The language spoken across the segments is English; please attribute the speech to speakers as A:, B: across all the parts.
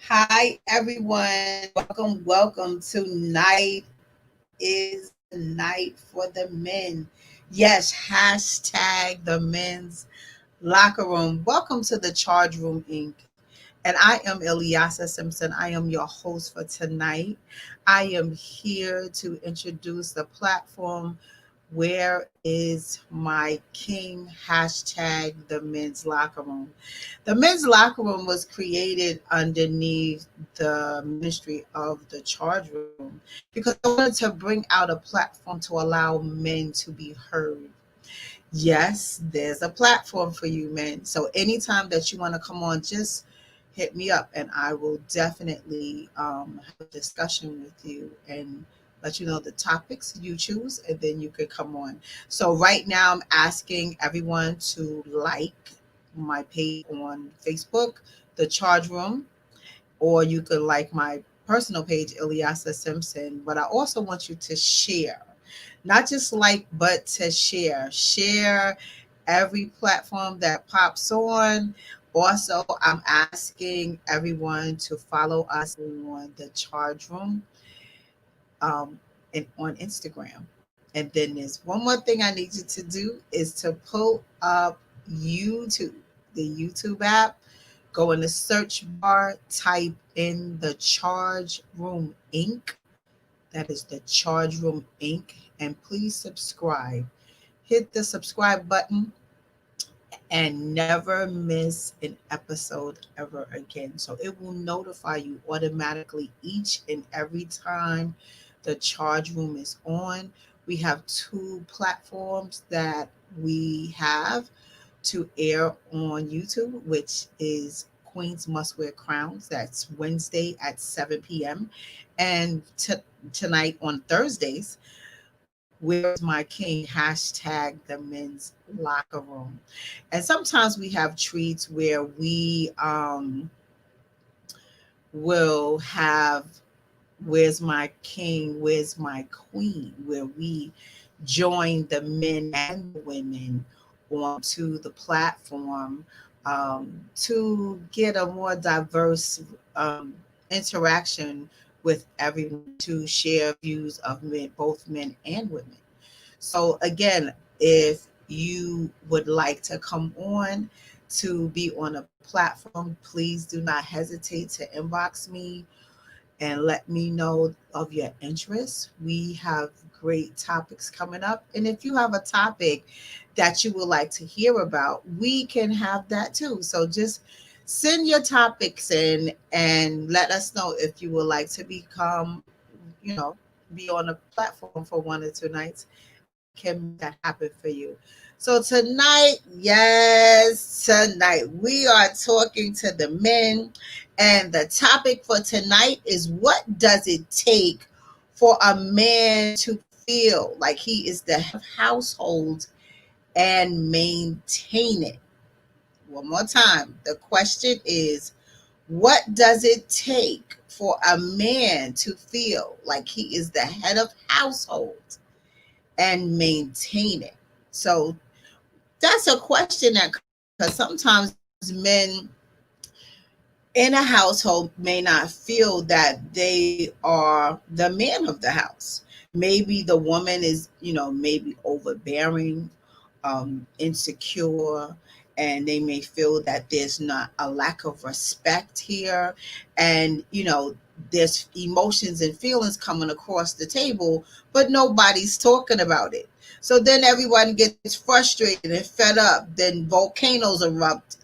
A: Hi, everyone. Welcome. Tonight is the night for the men. Yes, hashtag the men's locker room. Welcome to the Charge Room Inc. And I am Eliasa Simpson. I am your host for tonight. I am here to introduce the platform. Where is my king? Hashtag the men's locker room. The men's locker room was created underneath the ministry of the charge room because I wanted to bring out a platform to allow men to be heard. Yes, there's a platform for you, men. So anytime that you want to come on, just hit me up and I will definitely have a discussion with you and let you know the topics you choose, and then you could come on. So right now I'm asking everyone to like my page on Facebook, The Charge Room, or you could like my personal page, Ilyasa Simpson. But I also want you to share, not just like, but to share. Share every platform that pops on. Also, I'm asking everyone to follow us on the Charge Room um, and on Instagram. And then there's one more thing I need you to do is to pull up YouTube, the YouTube app. Go in the search bar, type in the Charge Room Inc. That is the Charge Room Inc. And please subscribe. Hit the subscribe button and never miss an episode ever again. So it will notify you automatically each and every time the charge room is on. We have two platforms that we have to air on YouTube, which is Queens Must Wear Crowns. That's Wednesday at 7 p.m. And tonight on Thursdays, Where's My King? Hashtag the men's locker room. And sometimes we have treats where we will have Where's My King? Where's My Queen? Where we join the men and the women onto the platform to get a more diverse interaction with everyone to share views of men, both men and women. So, again, if you would like to come on to be on a platform, please do not hesitate to inbox me and let me know of your interests. We have great topics coming up. And if you have a topic that you would like to hear about, we can have that too. So just send your topics in and let us know if you would like to become, you know, be on a platform for 1 or 2 nights, and we can make that happen for you. So tonight, yes, tonight we are talking to the men, and the topic for tonight is what does it take for a man to feel like he is the head of household and maintain it? One more time. The question is, what does it take for a man to feel like he is the head of household and maintain it? So that's a question that comes up because sometimes men in a household may not feel that they are the man of the house. Maybe the woman is, maybe overbearing, insecure, and they may feel that there's not a lack of respect here. And, there's emotions and feelings coming across the table, but nobody's talking about it. So then everyone gets frustrated and fed up. Then volcanoes erupt,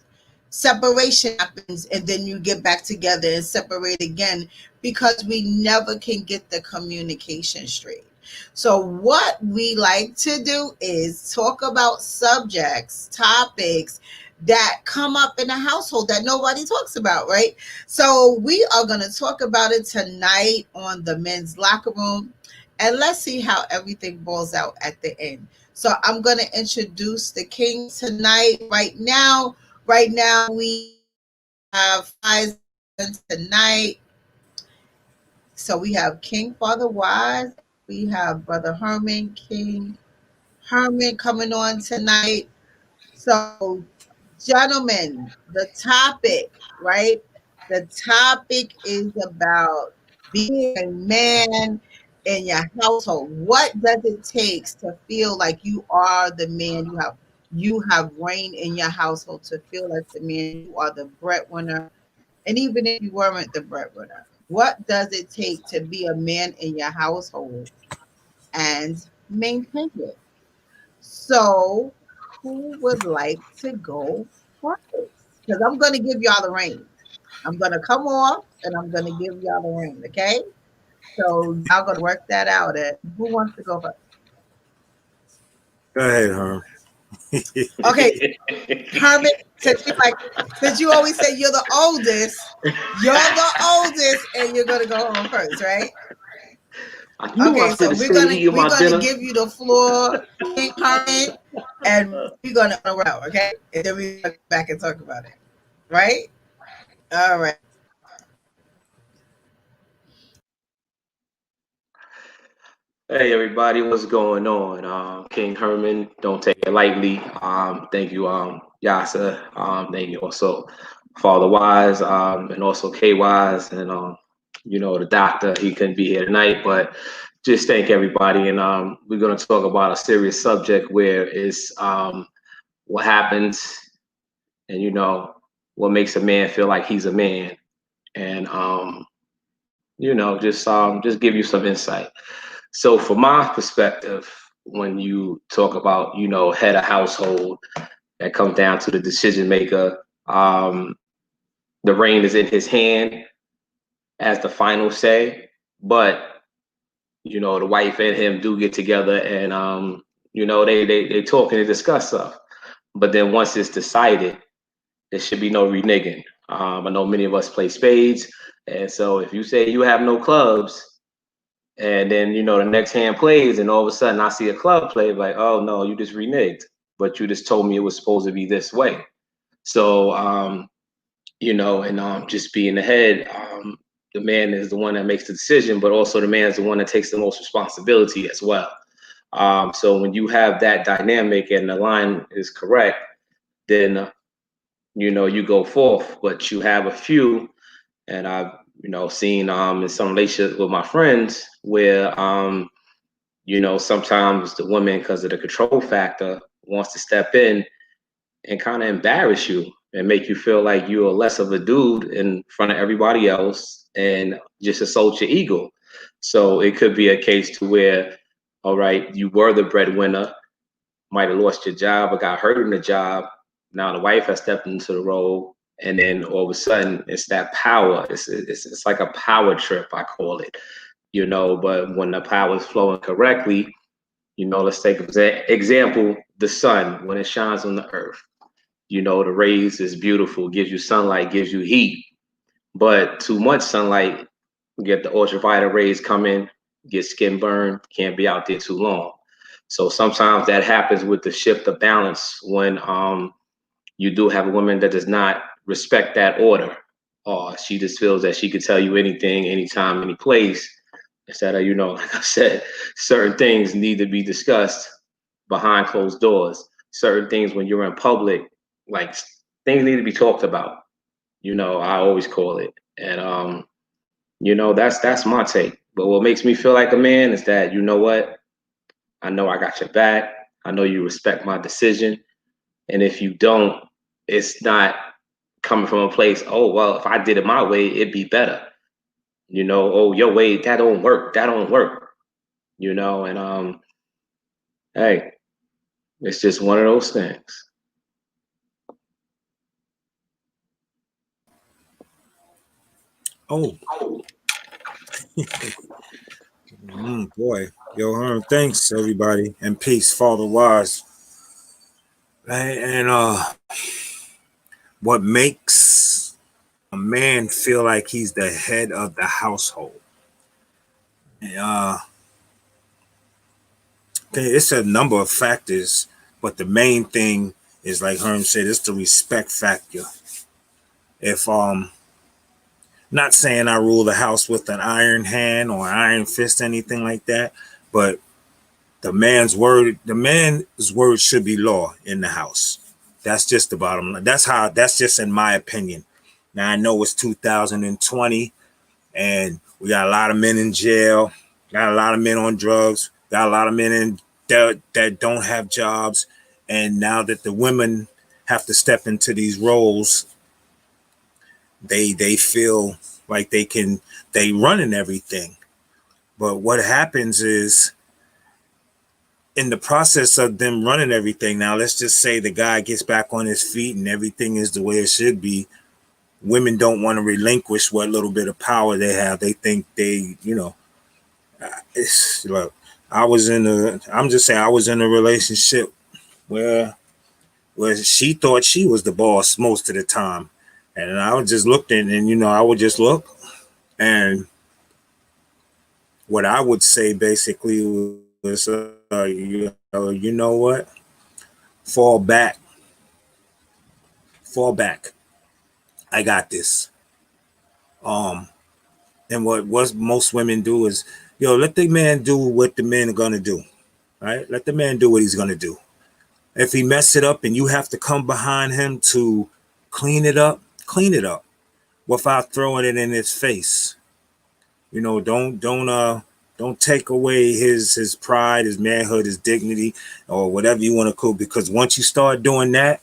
A: separation happens, and then you get back together and separate again because we never can get the communication straight. So what we like to do is talk about subjects, topics that come up in a household that nobody talks about, right? So we are going to talk about it tonight on the men's locker room, and let's see how everything balls out at the end. So I'm going to introduce the kings tonight. Right now, we have five tonight. So we have King Father Wise, and we have Brother Herman, King Herman coming on tonight. So, gentlemen, the topic, right? The topic is about being a man in your household. What does it take to feel like you are the man? You have reign in your household, to feel like the man. You are the breadwinner. And even if you weren't the breadwinner, what does it take to be a man in your household and maintain it? So, who would like to go first? Because I'm going to give y'all the reign. I'm going to come off and I'm going to give y'all the reign. Okay. So, y'all going to work that out. Who wants to go first?
B: Go ahead, Herm.
A: Okay. Herman, since you always say you're the oldest, and you're going to go home first, right? Okay, so we're gonna give you the floor, King Herman, and we're gonna work out, okay? And then we come back and talk about it, right? All right.
C: Hey everybody, what's going on? King Herman, don't take it lightly. Thank you, Yasa. Thank you also, Father Wise, and also K Wise, and the doctor. He couldn't be here tonight, but just thank everybody. And we're gonna talk about a serious subject where it's what happens, and what makes a man feel like he's a man, and just give you some insight. So, from my perspective, when you talk about, head of household, that comes down to the decision maker. The reign is in his hand as the final say, but the wife and him do get together, and they talk and they discuss stuff. But then once it's decided, there should be no reneging. I know many of us play spades, and so if you say you have no clubs, and then the next hand plays, and all of a sudden I see a club play, like, oh no, you just reneged, but you just told me it was supposed to be this way. So just being the head, the man is the one that makes the decision, but also the man is the one that takes the most responsibility as well. So when you have that dynamic and the line is correct, then you go forth. But you have a few, and I've seen in some relationships with my friends where sometimes the woman, because of the control factor, wants to step in and kind of embarrass you and make you feel like you're less of a dude in front of everybody else and just assault your ego. So it could be a case to where, all right, you were the breadwinner, might have lost your job or got hurt in the job. Now the wife has stepped into the role, and then all of a sudden it's that power. It's like a power trip, I call it. But when the power is flowing correctly, let's take example, the sun, when it shines on the earth. The rays is beautiful, gives you sunlight, gives you heat. But too much sunlight, get the ultraviolet rays come in, get skin burn, can't be out there too long. So sometimes that happens with the shift of balance when you do have a woman that does not respect that order, or she just feels that she could tell you anything, anytime, any place. Instead of, like I said, certain things need to be discussed behind closed doors. Certain things when you're in public, like things need to be talked about. I always call it. And that's my take. But what makes me feel like a man is that, what? I know I got your back. I know you respect my decision. And if you don't, it's not coming from a place, oh, well, if I did it my way, it'd be better. Oh, your way, that don't work. That don't work. And hey, it's just one of those things.
B: Oh. Boy. Yo, Herm, thanks everybody. And peace, Father Wise. And what makes a man feel like he's the head of the household? It's a number of factors, but the main thing is, like Herm said, it's the respect factor. If not saying I rule the house with an iron hand or an iron fist, anything like that, but the man's word should be law in the house. That's just the bottom line. That's just in my opinion. Now I know it's 2020 and we got a lot of men in jail, got a lot of men on drugs, got a lot of men in that don't have jobs. And now that the women have to step into these roles, they feel like they running everything. But what happens is, in the process of them running everything, now let's just say the guy gets back on his feet and everything is the way it should be. Women don't want to relinquish what little bit of power they have. They think they, look, I was in a relationship where she thought she was the boss most of the time. And I was just looking and, I would just look. And what I would say basically was, you know what? Fall back. I got this. And what most women do is, let the man do what the men are gonna do, right? Let the man do what he's gonna do. If he mess it up and you have to come behind him to clean it up without throwing it in his face. Don't take away his pride, his manhood, his dignity, or whatever you want to call. Because once you start doing that,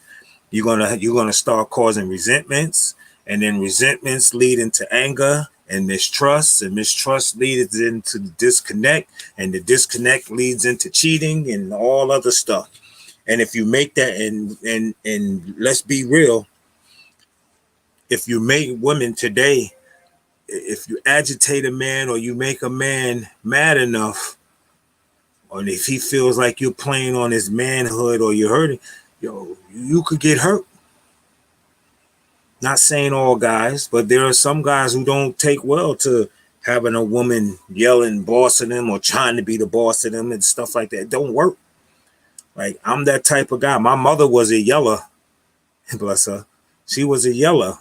B: you're gonna start causing resentments, and then resentments lead into anger and mistrust leads into disconnect, and the disconnect leads into cheating and all other stuff. And if you make that, and let's be real, if you make women today, if you agitate a man or you make a man mad enough, or if he feels like you're playing on his manhood or you're hurting, you could get hurt. Not saying all guys, but there are some guys who don't take well to having a woman yelling, bossing them, or trying to be the boss of them and stuff like that. It don't work. Like, I'm that type of guy. My mother was a yeller, bless her. She was a yeller.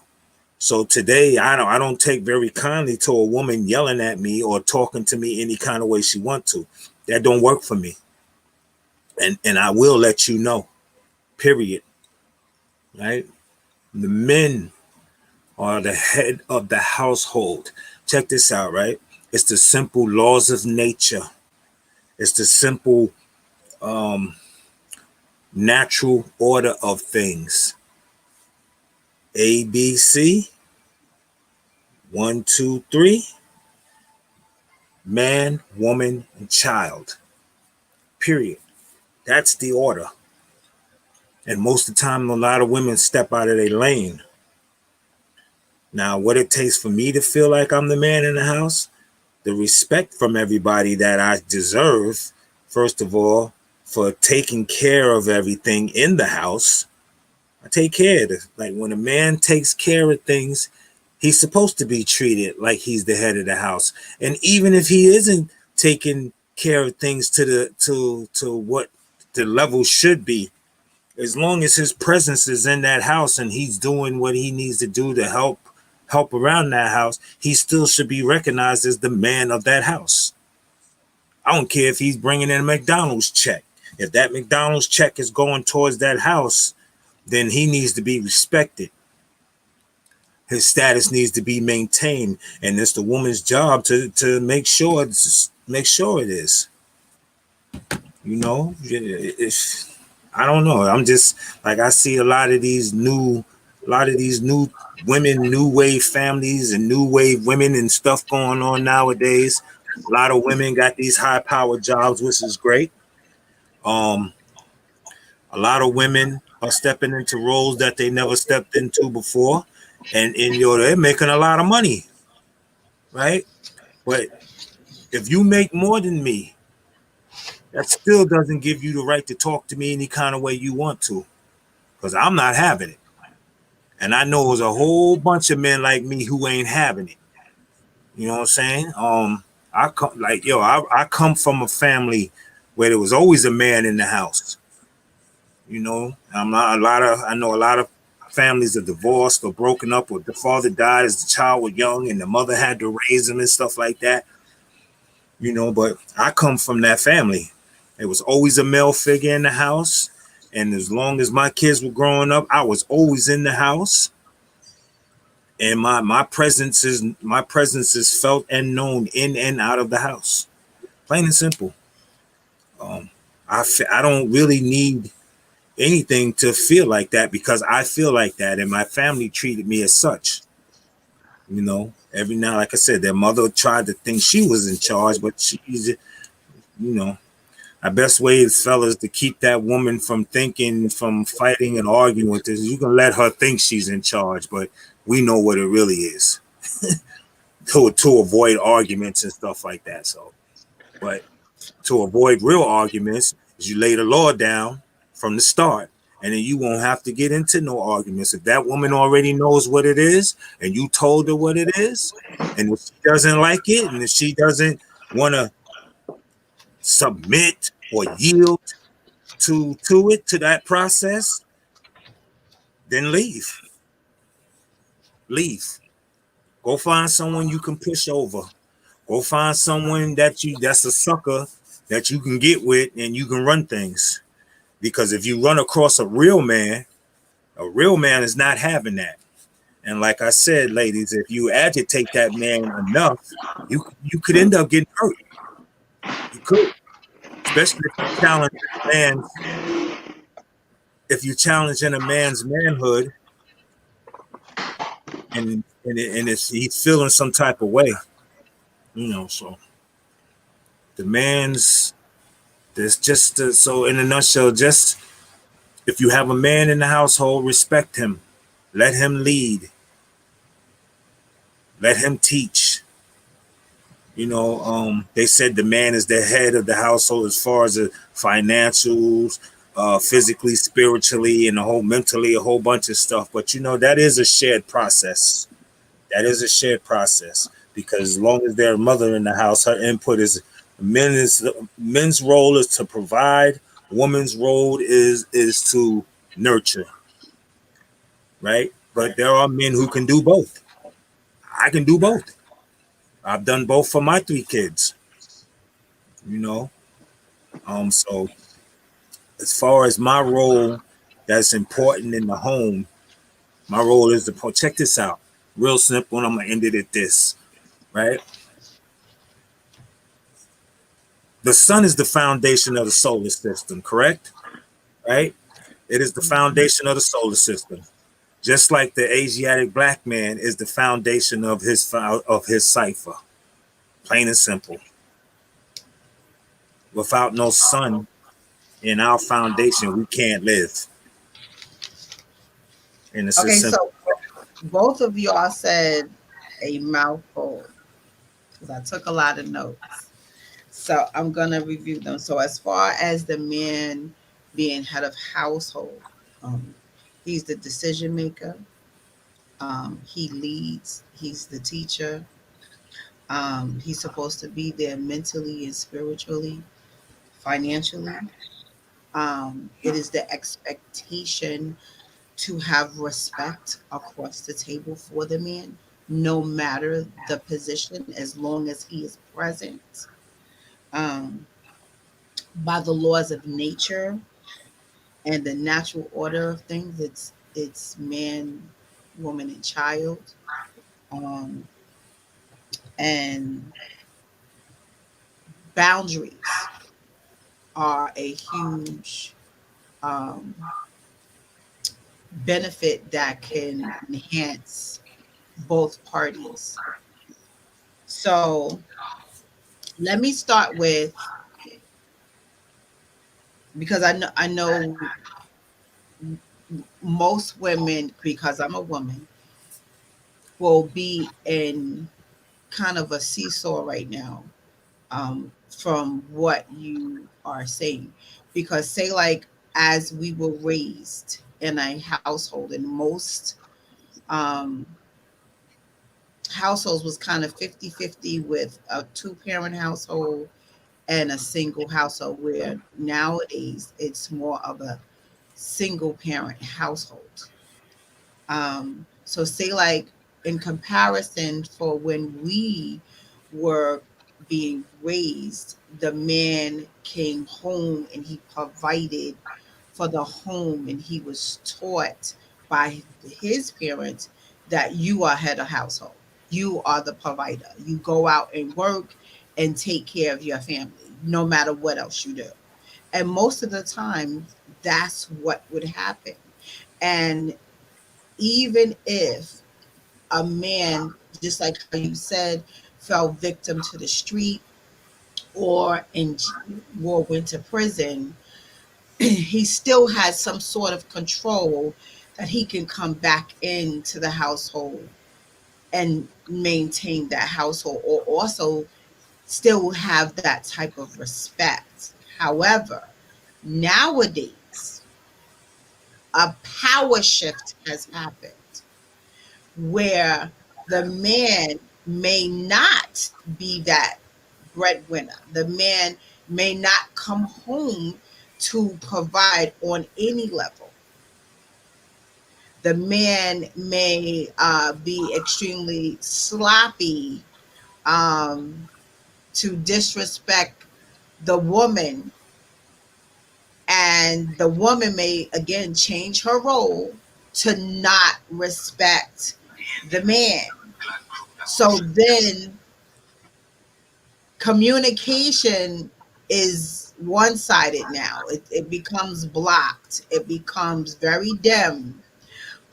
B: So today, I don't take very kindly to a woman yelling at me or talking to me any kind of way she wants to. That don't work for me. And I will let you know, period. Right? The men are the head of the household. Check this out, right? It's the simple laws of nature. It's the simple natural order of things. A, B, C, 1, 2, 3, man, woman, and child, period. That's the order. And most of the time, a lot of women step out of their lane. Now, what it takes for me to feel like I'm the man in the house, the respect from everybody that I deserve, first of all, for taking care of everything in the house. I take care of it. Like, when a man takes care of things, he's supposed to be treated like he's the head of the house. And even if he isn't taking care of things to what the level should be, as long as his presence is in that house and he's doing what he needs to do to help around that house, he still should be recognized as the man of that house. I don't care if he's bringing in a McDonald's check. If that McDonald's check is going towards that house, then he needs to be respected. His status needs to be maintained, and it's the woman's job to make sure it is. I don't know. I'm just like, I see a lot of these new women, new wave families, and new wave women and stuff going on nowadays. A lot of women got these high powered jobs, which is great. A lot of women are stepping into roles that they never stepped into before. And they're making a lot of money, right? But if you make more than me, that still doesn't give you the right to talk to me any kind of way you want to, because I'm not having it. And I know there's a whole bunch of men like me who ain't having it. You know what I'm saying? I come from a family where there was always a man in the house. I know a lot of families are divorced or broken up, or the father died as the child was young and the mother had to raise him and stuff like that. But I come from that family. There was always a male figure in the house. And as long as my kids were growing up, I was always in the house. and my presence is felt and known in and out of the house. Plain and simple. I don't really need anything to feel like that because I feel like that, and my family treated me as such. You know, every now, like I said, their mother tried to think she was in charge, but she's, you know, our best way is, fellas, to keep that woman from thinking, from fighting and arguing with us. You can let her think she's in charge, but we know what it really is to avoid arguments and stuff like that. So, but to avoid real arguments is you lay the law down from the start, and then you won't have to get into no arguments. If that woman already knows what it is and you told her what it is, and if she doesn't like it, and if she doesn't want to submit or yield to that process, then leave. Go find someone you can push over. Go find someone that's a sucker that you can get with and you can run things. Because if you run across a real man is not having that. And like I said, ladies, if you agitate that man enough, you could end up getting hurt. You could, especially if you challenge in a man's manhood, and he's feeling some type of way, you know. So the man's there's just so in a nutshell, just if you have a man in the household, respect him, let him lead, let him teach. You know, they said the man is the head of the household as far as the financials, physically, spiritually, and mentally, a whole bunch of stuff. But you know, that is a shared process. That is a shared process because as long as there's a mother in the house, her input is men's role is to provide, woman's role is to nurture, right? But there are men who can do both. I can do both. I've done both for my 3 kids, you know. So as far as my role that's important in the home, my role is to check this out. Real simple, and I'm gonna end it at this, right? The sun is the foundation of the solar system, correct? Right? It is the foundation of the solar system. Just like the Asiatic black man is the foundation of his cipher. Plain and simple. Without no sun in our foundation, we can't live. And it's
A: Okay,
B: simple.
A: so both of y'all said a mouthful because I took a lot of notes. So I'm gonna review them. So as far as the man being head of household, he's the decision maker. He leads. He's the teacher. He's supposed to be there mentally and spiritually, financially. It is the expectation to have respect across the table for the man, no matter the position, as long as he is present. Um, by the laws of nature and the natural order of things, it's man, woman, and child. Um, and boundaries are a huge um, benefit that can enhance both parties. So let me start with, because I know most women, because I'm a woman, will be in kind of a seesaw right now, from what you are saying. Because say like as we were raised in a household, and most um, households was kind of 50-50 with a 2-parent household and a single household, where nowadays it's more of a single parent household. So say like in comparison for when we were being raised, the man came home and he provided for the home and he was taught by his parents that you are head of household. You are the provider. You go out and work and take care of your family, no matter what else you do. And most of the time, that's what would happen. And even if a man, just like how you said, fell victim to the street or went to prison, he still has some sort of control that he can come back into the household and maintain that household, or also still have that type of respect. However, nowadays, a power shift has happened where the man may not be that breadwinner. The man may not come home to provide on any level. The man may be extremely sloppy, to disrespect the woman, and the woman may again change her role to not respect the man. So then communication is one-sided now. It becomes blocked. It becomes very dim,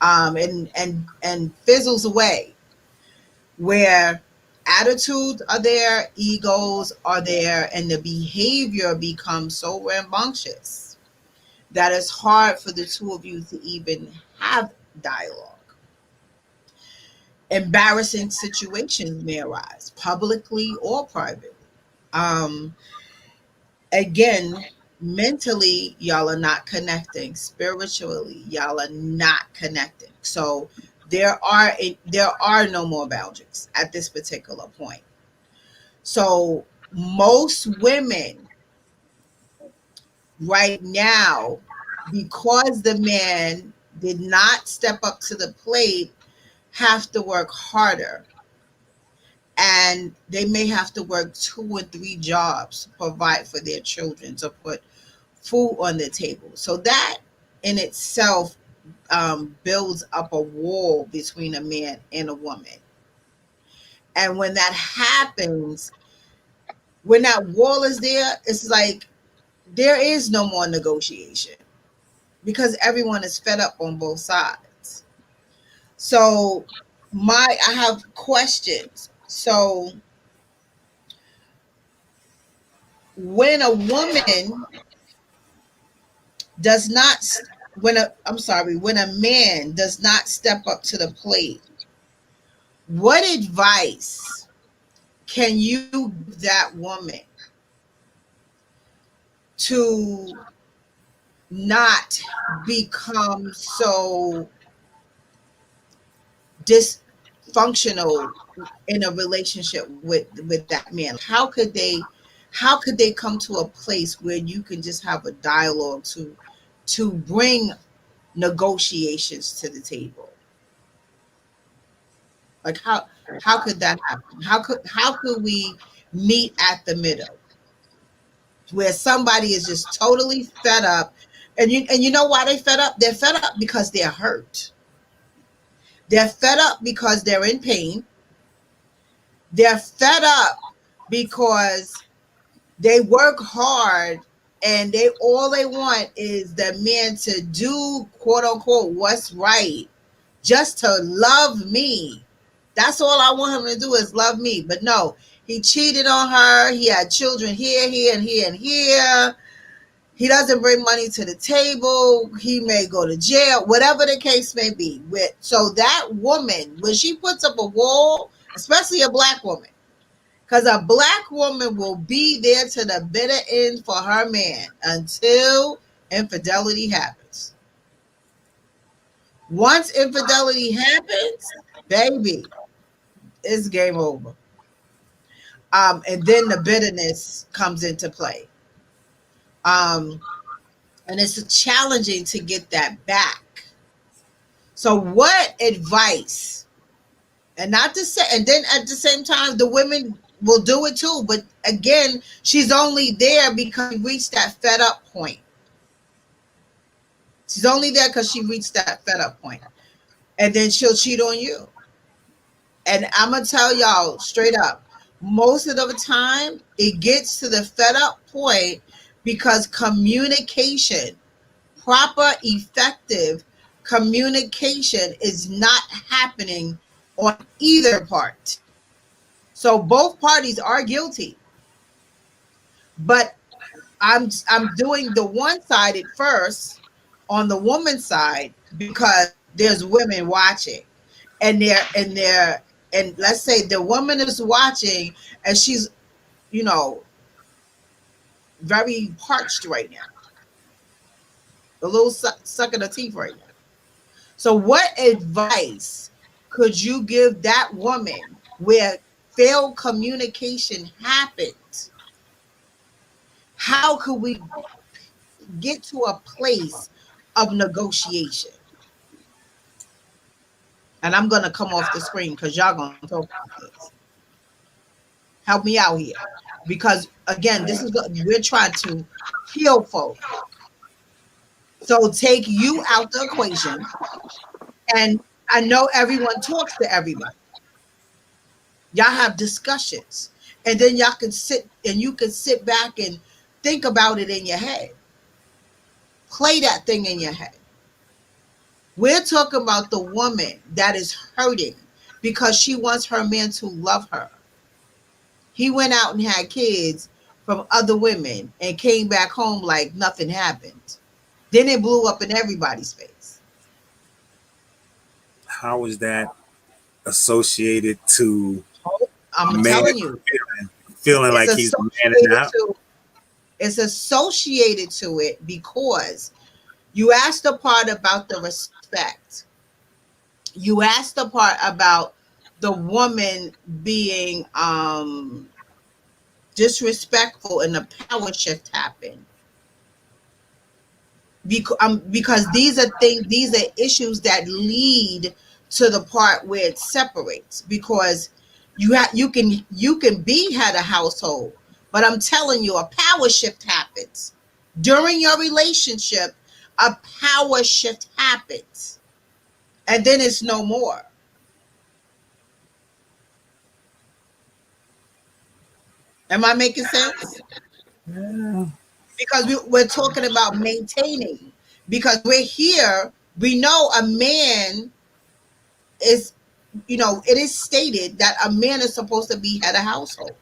A: and fizzles away, where attitudes are there, egos are there, and the behavior becomes so rambunctious that it's hard for the two of you to even have dialogue. Embarrassing situations may arise, publicly or privately. Um, Again, mentally, y'all are not connecting. Spiritually, y'all are not connecting. So there are no more boundaries at this particular point. So most women right now, because the man did not step up to the plate, have to work harder, and they may have to work 2 or 3 jobs to provide for their children, to put food on the table. So that in itself builds up a wall between a man and a woman. And when that happens, when that wall is there, it's like there is no more negotiation because everyone is fed up on both sides. So I have questions. So when a woman does not when a man does not step up to the plate, what advice can you give that woman to not become so dysfunctional in a relationship with that man? How could they come to a place where you can just have a dialogue to bring negotiations to the table? Like how could that happen? How could we meet at the middle where somebody is just totally fed up? And you know why they fed up? They're fed up because they're hurt. They're fed up because they're in pain. They're fed up because they work hard and all they want is the man to do, quote unquote, what's right, just to love me. That's all I want him to do, is love me. But no, he cheated on her. He had children here, here, and here, and here. He doesn't bring money to the table. He may go to jail, whatever the case may be. So that woman, when she puts up a wall, especially a black woman, because a black woman will be there to the bitter end for her man until infidelity happens. Once infidelity happens, baby, it's game over. And then the bitterness comes into play. And it's challenging to get that back. So what advice, and not to say, and then at the same time, the women will do it too. But again, she's only there because she reached that fed up point. She's only there because she reached that fed up point. and then she'll cheat on you. And I'm gonna tell y'all straight up, most of the time it gets to the fed up point because communication, proper, effective communication is not happening on either part. So both parties are guilty. But I'm doing the one-sided first on the woman's side because there's women watching, and and let's say the woman is watching and she's, you know, very parched right now, a little sucking her teeth right now. So what advice could you give that woman where failed communication happened? How could we get to a place of negotiation? And I'm gonna come off the screen because y'all gonna talk about this. Help me out here, because again, this is we're trying to heal folk. So take you out the equation, and I know everyone talks to everybody. Y'all have discussions, and then y'all can sit and you can sit back and think about it in your head. Play that thing in your head. We're talking about the woman that is hurting because she wants her man to love her. He went out and had kids from other women and came back home like nothing happened. Then it blew up in everybody's face.
B: How is that associated to
A: I'm telling you,
B: feeling like he's the man in the house?
A: It's associated to it because you asked the part about the respect. You asked the part about the woman being disrespectful and the power shift happened. Because these are issues that lead to the part where it separates. Because you can be head of household, but I'm telling you, a power shift happens during your relationship. A power shift happens, and then it's no more. Am I making sense?
B: Yeah.
A: Because we're talking about maintaining. Because we're here, we know a man is, it is stated that a man is supposed to be head of household.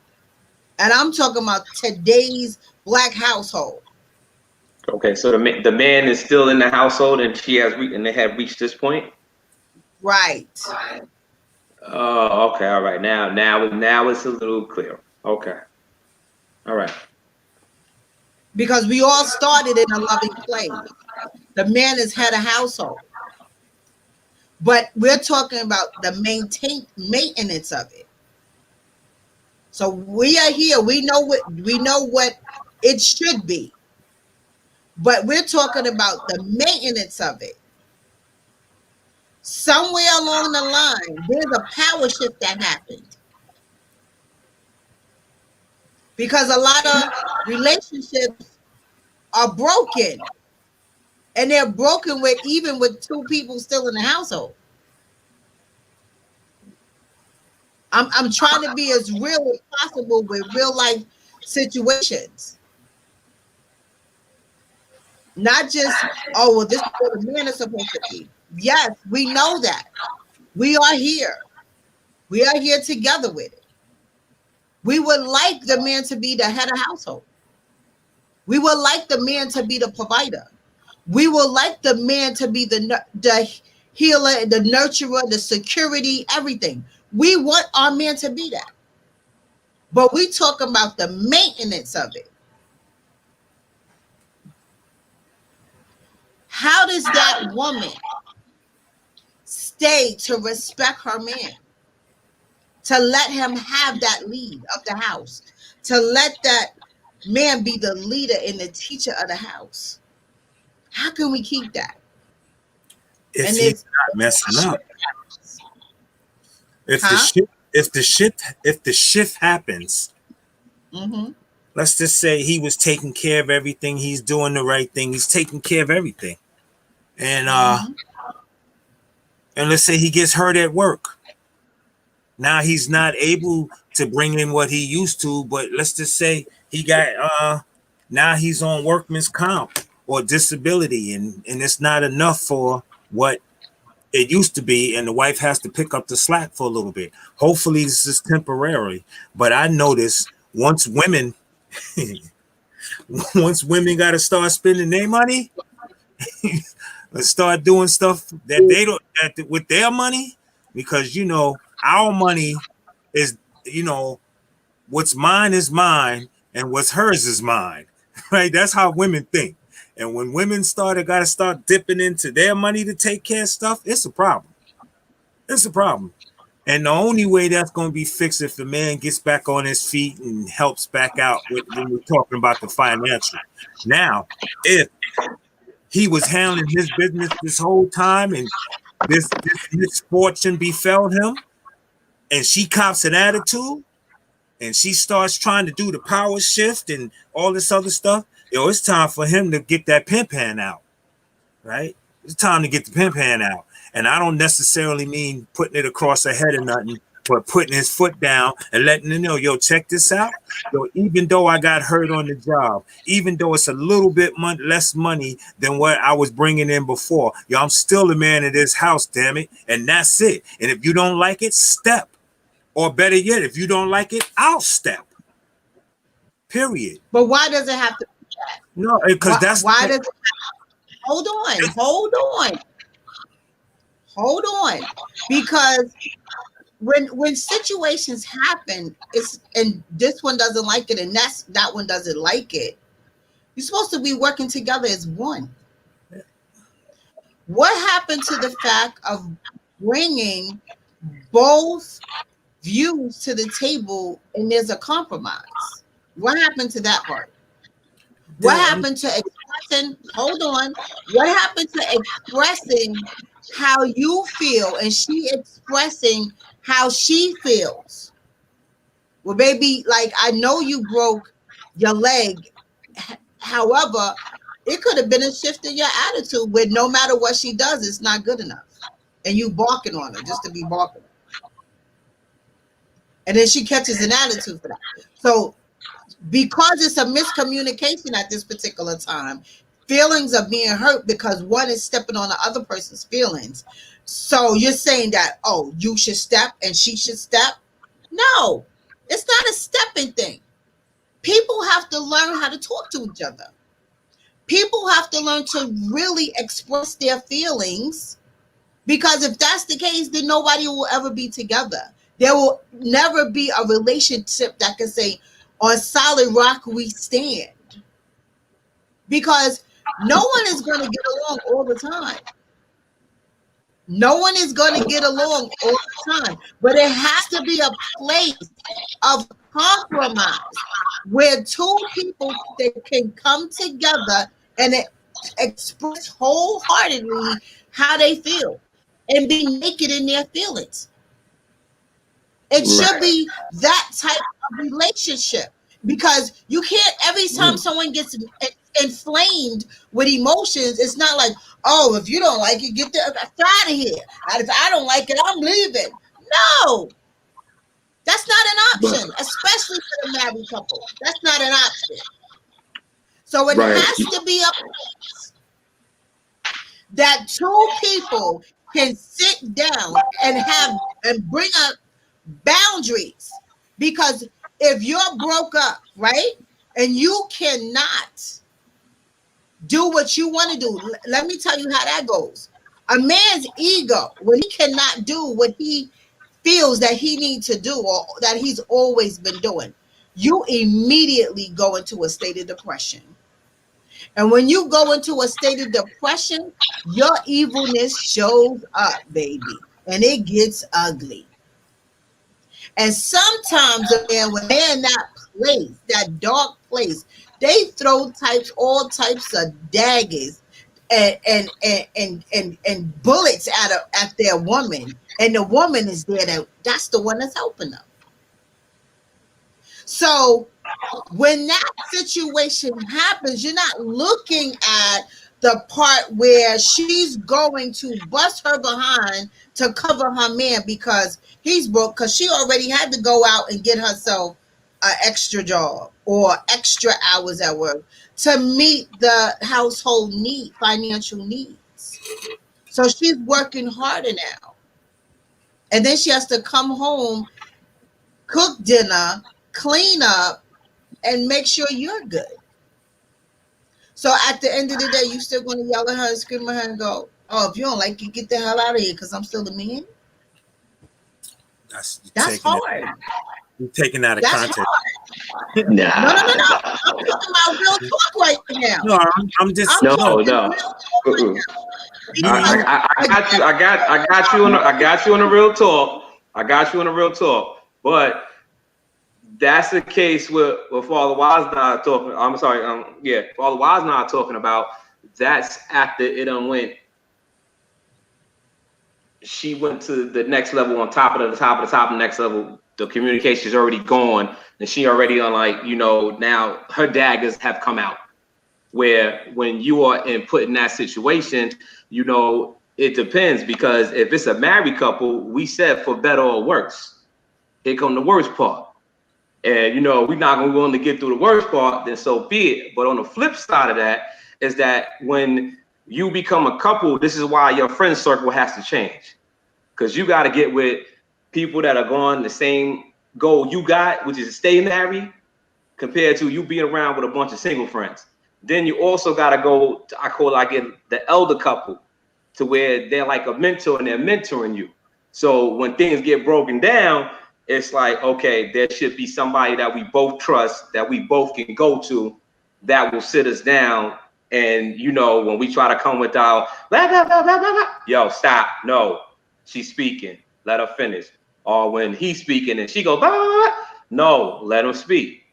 A: And I'm talking about today's Black household.
C: Okay, so the man is still in the household, and and they have reached this point.
A: Right.
C: Oh, okay, all right. Now it's a little clear. Okay, all right.
A: Because we all started in a loving place. The man is head of household. But we're talking about the maintenance of it. So we are here. We know what it should be. But we're talking about the maintenance of it. Somewhere along the line, there's a power shift that happened. Because a lot of relationships are broken. And they're broken even with two people still in the household. I'm trying to be as real as possible with real life situations. Not just, oh, well, this is what a man is supposed to be. Yes, we know that. We are here. We are here together with it. We would like the man to be the head of household. We would like the man to be the provider. We would like the man to be the healer, the nurturer, the security, everything. We want our man to be that. But we talk about the maintenance of it. How does that woman stay to respect her man? To let him have that lead of the house. To let that man be the leader and the teacher of the house. How can we keep that?
B: If he's not messing up. If the shift happens, let's just say he was taking care of everything, he's doing the right thing, he's taking care of everything. And And let's say he gets hurt at work. Now he's not able to bring in what he used to, but let's just say he got now he's on workman's comp or disability, and it's not enough for what it used to be, and the wife has to pick up the slack for a little bit. Hopefully this is temporary, but I notice once women got to start spending their money, let's start doing stuff that they don't with their money, because our money is, what's mine is mine and what's hers is mine, right? That's how women think. And when women got to start dipping into their money to take care of stuff, it's a problem. It's a problem. And the only way that's going to be fixed if the man gets back on his feet and helps back out when we're talking about the financial. Now, if he was handling his business this whole time and this misfortune befell him, and she cops an attitude and she starts trying to do the power shift and all this other stuff, it's time for him to get that pimp-hand out, right? It's time to get the pimp-hand out. And I don't necessarily mean putting it across her head or nothing, but putting his foot down and letting him know, yo, check this out. Yo, even though I got hurt on the job, even though it's a little bit less money than what I was bringing in before, yo, I'm still the man of this house, damn it. And that's it. And if you don't like it, step. Or better yet, if you don't like it, I'll step. Period.
A: But why does it have to be that?
B: No, because that's
A: why does it hold on. Because when situations happen, and this one doesn't like it, and that one doesn't like it, you're supposed to be working together as one. What happened to the fact of bringing both views to the table and there's a compromise? What happened to that part? What happened to expressing? Hold on. What happened to expressing how you feel and she expressing how she feels? Well, baby, like, I know you broke your leg. However, it could have been a shift in your attitude where no matter what she does, it's not good enough. And you barking on her just to be barking. And then she catches an attitude for that. So because it's a miscommunication at this particular time, feelings are being hurt because one is stepping on the other person's feelings. So you're saying that, oh, you should step and she should step? No, it's not a stepping thing. People have to learn how to talk to each other. People have to learn to really express their feelings, because if that's the case, then nobody will ever be together. There will never be a relationship that can say, on solid rock we stand. Because no one is going to get along all the time. No one is going to get along all the time. But it has to be a place of compromise where two people that can come together and express wholeheartedly how they feel and be naked in their feelings. It should be that type of relationship, because you can't, every time someone gets inflamed with emotions, it's not like, oh, if you don't like it, get out of here. And if I don't like it, I'm leaving. No, that's not an option, especially for the married couple. That's not an option. So it has to be a place that two people can sit down and bring up boundaries. Because if you're broke up, right, and you cannot do what you want to do, let me tell you how that goes. A man's ego, when he cannot do what he feels that he needs to do or that he's always been doing, you immediately go into a state of depression. And when you go into a state of depression, your evilness shows up, baby, and it gets ugly. And sometimes, man, when they're in that place, that dark place, they throw all types of daggers and bullets at their woman, and the woman is there. That's the one that's helping them. So when that situation happens, you're not looking at the part where she's going to bust her behind to cover her man because he's broke, because she already had to go out and get herself an extra job or extra hours at work to meet the household financial needs. So she's working harder now. And then she has to come home, cook dinner, clean up, and make sure you're good. So at the end of the day, you still going to yell at her and scream at her and go, "Oh, if you don't like it, get the hell out of here because I'm still a man." That's hard.
B: You're taking out of
A: That's
B: context.
A: hard. No. I'm talking about real talk right now.
B: No, I'm just
C: no. I got you on the real talk. But that's the case with Father Wisnar talking. I'm sorry. Father Wisnar talking about. That's after it went. She went to the next level, on top of the next level. The communication is already gone, and she already on now her daggers have come out. Where when you are put in that situation, it depends, because if it's a married couple, we said for better or worse. Here come the worst part. And we're not gonna be willing to get through the worst part, then so be it. But on the flip side of that is that when you become a couple, this is why your friend circle has to change. Because you gotta get with people that are going the same goal you got, which is to stay married, compared to you being around with a bunch of single friends. Then you also gotta go to, I call it the elder couple, to where they're like a mentor and they're mentoring you. So when things get broken down, it's like, okay, there should be somebody that we both trust, that we both can go to, that will sit us down. And when we try to come with our blah, blah, blah, blah, blah, blah, yo, stop, no, she's speaking, let her finish. Or when he's speaking and she goes, blah, blah, blah, no, let him speak.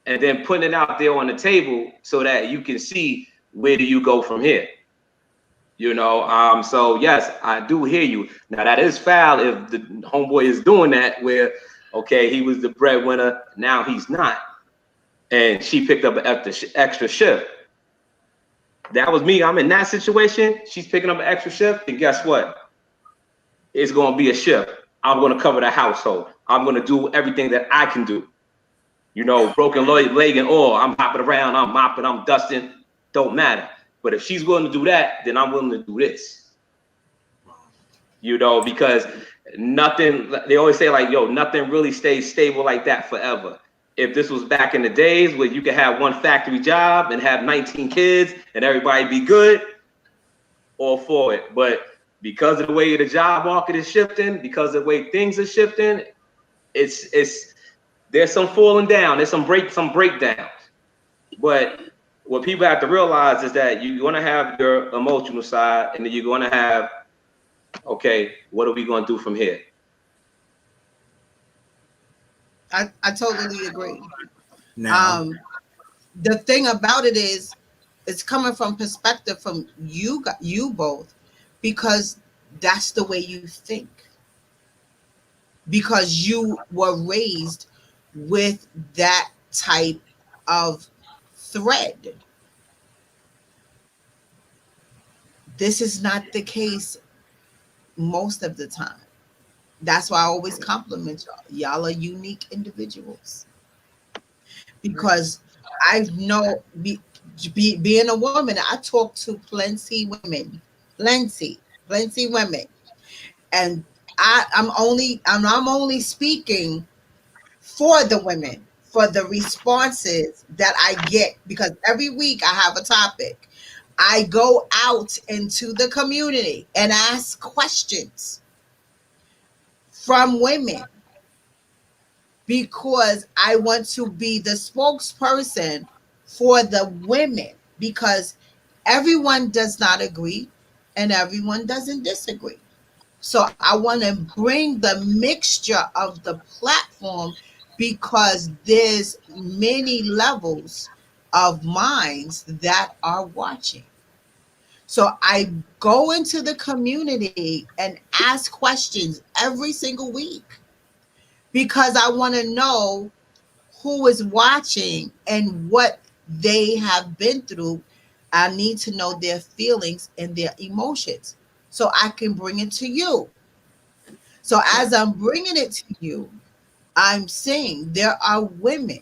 C: And then putting it out there on the table so that you can see where do you go from here. So yes, I do hear you. Now that is foul if the homeboy is doing that, where, okay, he was the breadwinner, now he's not. And she picked up an extra shift. That was me. I'm in that situation. She's picking up an extra shift. And guess what? It's going to be a shift. I'm going to cover the household. I'm going to do everything that I can do. Broken leg and all. I'm hopping around. I'm mopping. I'm dusting. Don't matter. But if she's willing to do that, then I'm willing to do this. Because nothing, they always say nothing really stays stable like that forever. If this was back in the days where you could have one factory job and have 19 kids and everybody be good, all for it. But because of the way the job market is shifting, because of the way things are shifting, it's there's some falling down, there's some breakdowns. But what people have to realize is that you're going to have your emotional side, and then you're going to have, okay, what are we going to do from here?
A: I totally agree.
B: Now,
A: the thing about it is, it's coming from perspective from you both, because that's the way you think. Because you were raised with that type of thread. This is not the case most of the time. That's why I always compliment y'all. Y'all are unique individuals. Because I know, being a woman, I talk to plenty women, and I'm only speaking for the women, for the responses that I get, because every week I have a topic. I go out into the community and ask questions from women, because I want to be the spokesperson for the women, because everyone does not agree and everyone doesn't disagree. So I want to bring the mixture of the platform, because there's many levels of minds that are watching. So I go into the community and ask questions every single week, because I want to know who is watching and what they have been through, I need to know their feelings and their emotions so I can bring it to you. So as I'm bringing it to you, I'm saying there are women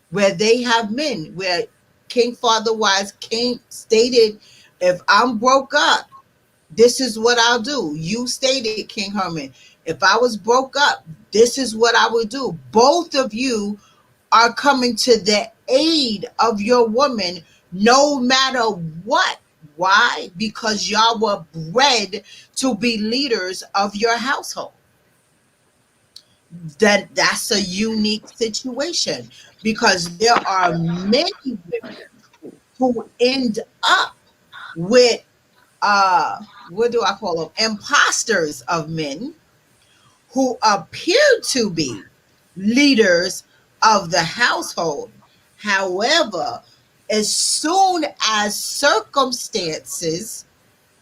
A: where they have men where King Father Wise King stated, if I'm broke up, this is what I'll do. You stated, King Herman, if I was broke up, this is what I would do. Both of you are coming to the aid of your woman no matter what. Why? Because y'all were bred to be leaders of your household. That's a unique situation because there are many women who end up with what do I call them? Imposters of men who appear to be leaders of the household. However, as soon as circumstances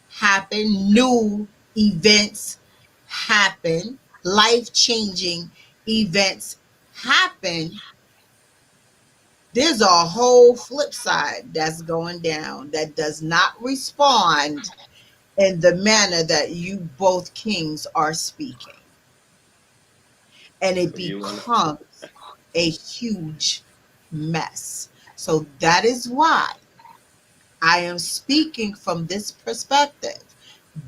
A: happen, new events happen, life changing events happen, there's a whole flip side that's going down that does not respond in the manner that you both kings are speaking. And it
C: So you want
A: becomes a huge mess. So that is why I am speaking from this perspective,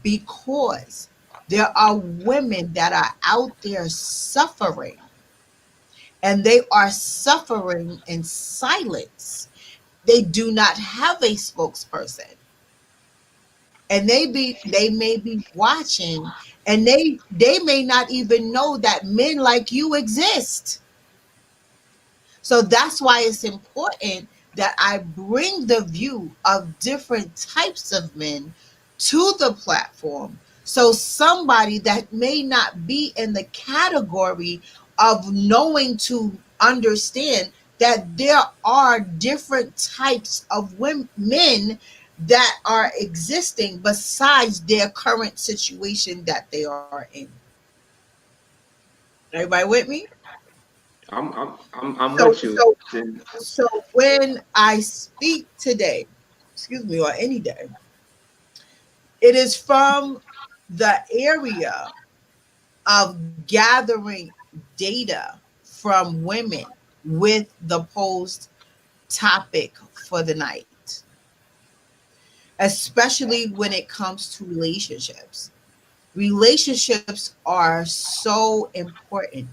A: because there are women that are out there suffering, and they are suffering in silence. They do not have a spokesperson, and they may be watching, and they may not even know that men like you exist. So that's why it's important that I bring the view of different types of men to the platform. So somebody that may not be in the category of knowing to understand that there are different types of men that are existing besides their current situation that they are in. Everybody with me?
C: I'm
A: So
C: with you.
A: so
C: Then
A: So when I speak today, excuse me, or any day, it is from the area of gathering data from women with the post topic for the night, especially when it comes to relationships. Relationships are so important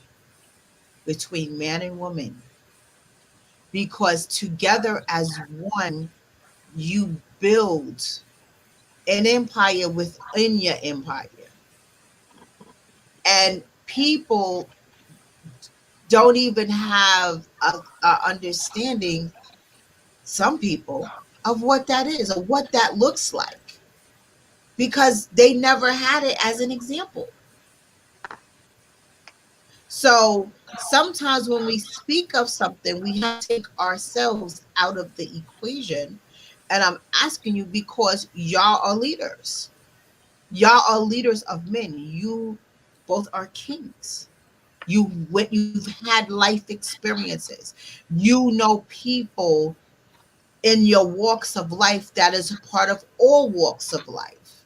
A: between man and woman because together as one, you build an empire within your empire. And people don't even have a understanding, some people, of what that is or what that looks like because they never had it as an example. So sometimes when we speak of something, we have to take ourselves out of the equation. And I'm asking you because y'all are leaders. Y'all are leaders of men. You both are kings. You've had life experiences. You know people in your walks of life that is a part of all walks of life.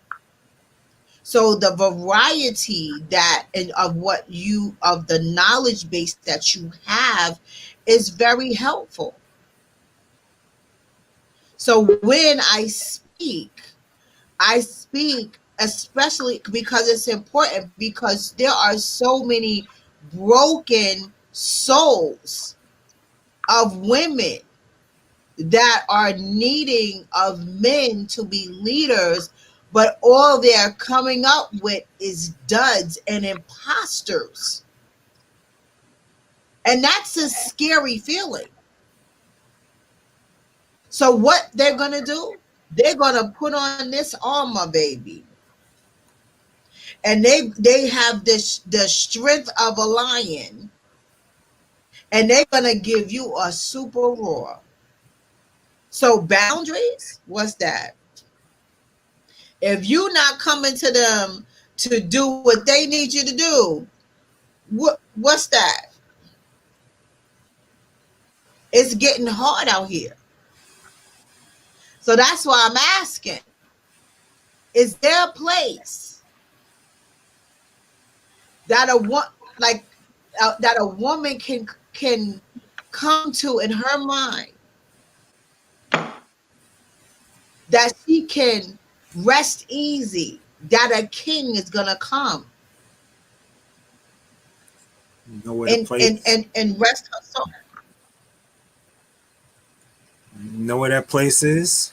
A: So the variety that and of what you of the knowledge base that you have is very helpful. So when I speak especially because it's important because there are so many broken souls of women that are needing of men to be leaders, but all they're coming up with is duds and imposters. And that's a scary feeling. So what they're gonna do, they're gonna put on this armor, baby. And they have this the strength of a lion, and they're gonna give you a super roar. So boundaries, what's that? If you not coming to them to do what they need you to do, what's that? It's getting hard out here. So that's why I'm asking, is there a place that that a woman can come to in her mind that she can rest easy, that a king is gonna come
B: You know where the place,
A: and rest her soul?
B: you know where that place is?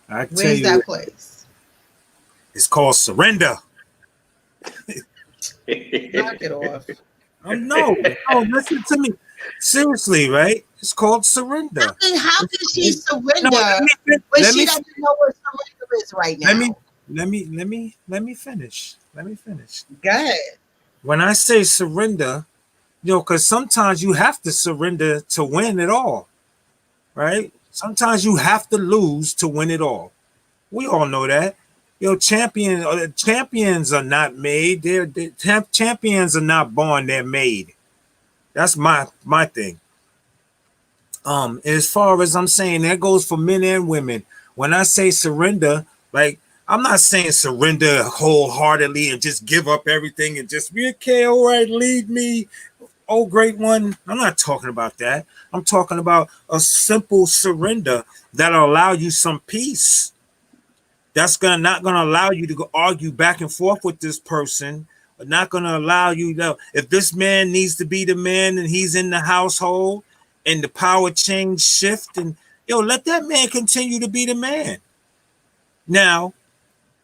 B: I tell
A: Where's
B: you,
A: that place?
B: it's called surrender.
A: Knock it off.
B: No, listen to me. Seriously, right? It's called surrender.
A: How can she
B: No,
A: surrender when she doesn't know what surrender is right now?
B: let me finish. Let me finish.
A: Go ahead.
B: When I say surrender, because sometimes you have to surrender to win it all, right? Sometimes you have to lose to win it all. We all know that. Champions are not made. Champions are not born. They're made. That's my thing. As far as I'm saying, that goes for men and women. When I say surrender, like I'm not saying surrender wholeheartedly and just give up everything and just be okay, all right, lead me, oh great one. I'm not talking about that. I'm talking about a simple surrender that'll allow you some peace. That's not gonna allow you to go argue back and forth with this person. Not gonna allow you to, if this man needs to be the man and he's in the household and the power change shift, and let that man continue to be the man. Now,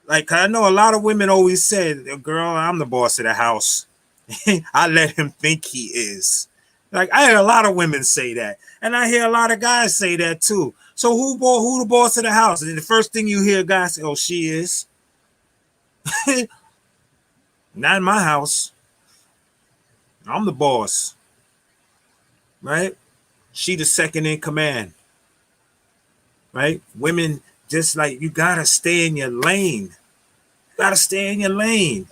B: like I know a lot of women always said, girl, I'm the boss of the house. I let him think he is. Like I hear a lot of women say that, and I hear a lot of guys say that too. So who the boss of the house? And the first thing you hear guys say, "Oh, she is." Not in my house. I'm the boss, right? She the second in command, right? Women, just like you gotta stay in your lane. You gotta stay in your lane.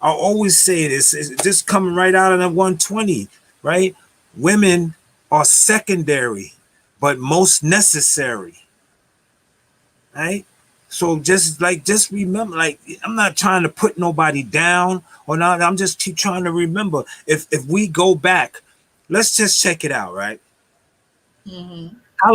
B: I always say this, it's just coming right out of the 120, right? Women are secondary, but most necessary, right? So just remember, like I'm not trying to put nobody down or not. I'm just keep trying to remember. If we go back, let's just check it out, right?
A: Mm-hmm.
B: How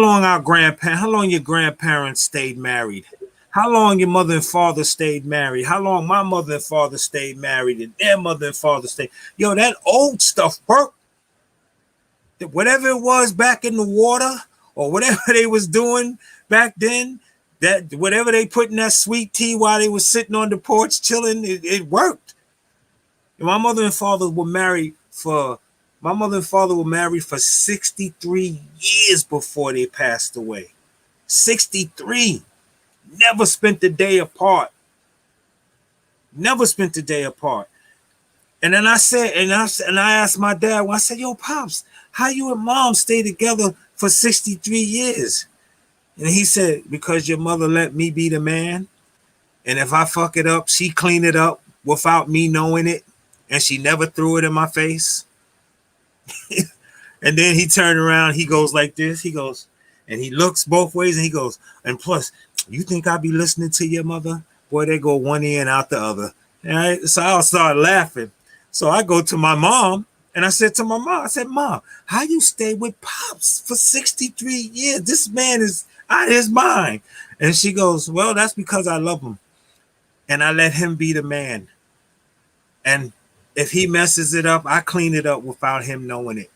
B: long your grandparents stayed married? How long your mother and father stayed married? How long my mother and father stayed married and their mother and father stayed? That old stuff worked. Whatever it was back in the water or whatever they was doing back then, that whatever they put in that sweet tea while they was sitting on the porch chilling, it worked. And my mother and father were married for 63 years before they passed away. 63. Never spent a day apart. Never spent a day apart. And then I said, and I asked my dad, well, I said, yo, Pops, how you and mom stay together for 63 years? And he said, because your mother let me be the man. And if I fuck it up, she clean it up without me knowing it. And she never threw it in my face. And then he turned around, he goes like this, he goes, and he looks both ways and he goes, and plus, you think I'll be listening to your mother? Boy, they go one ear and out the other. All right. So I'll start laughing. So I go to my mom and I said to my mom, I said, Mom, how you stay with Pops for 63 years? This man is out of his mind. And she goes, well, that's because I love him. And I let him be the man. And if he messes it up, I clean it up without him knowing it.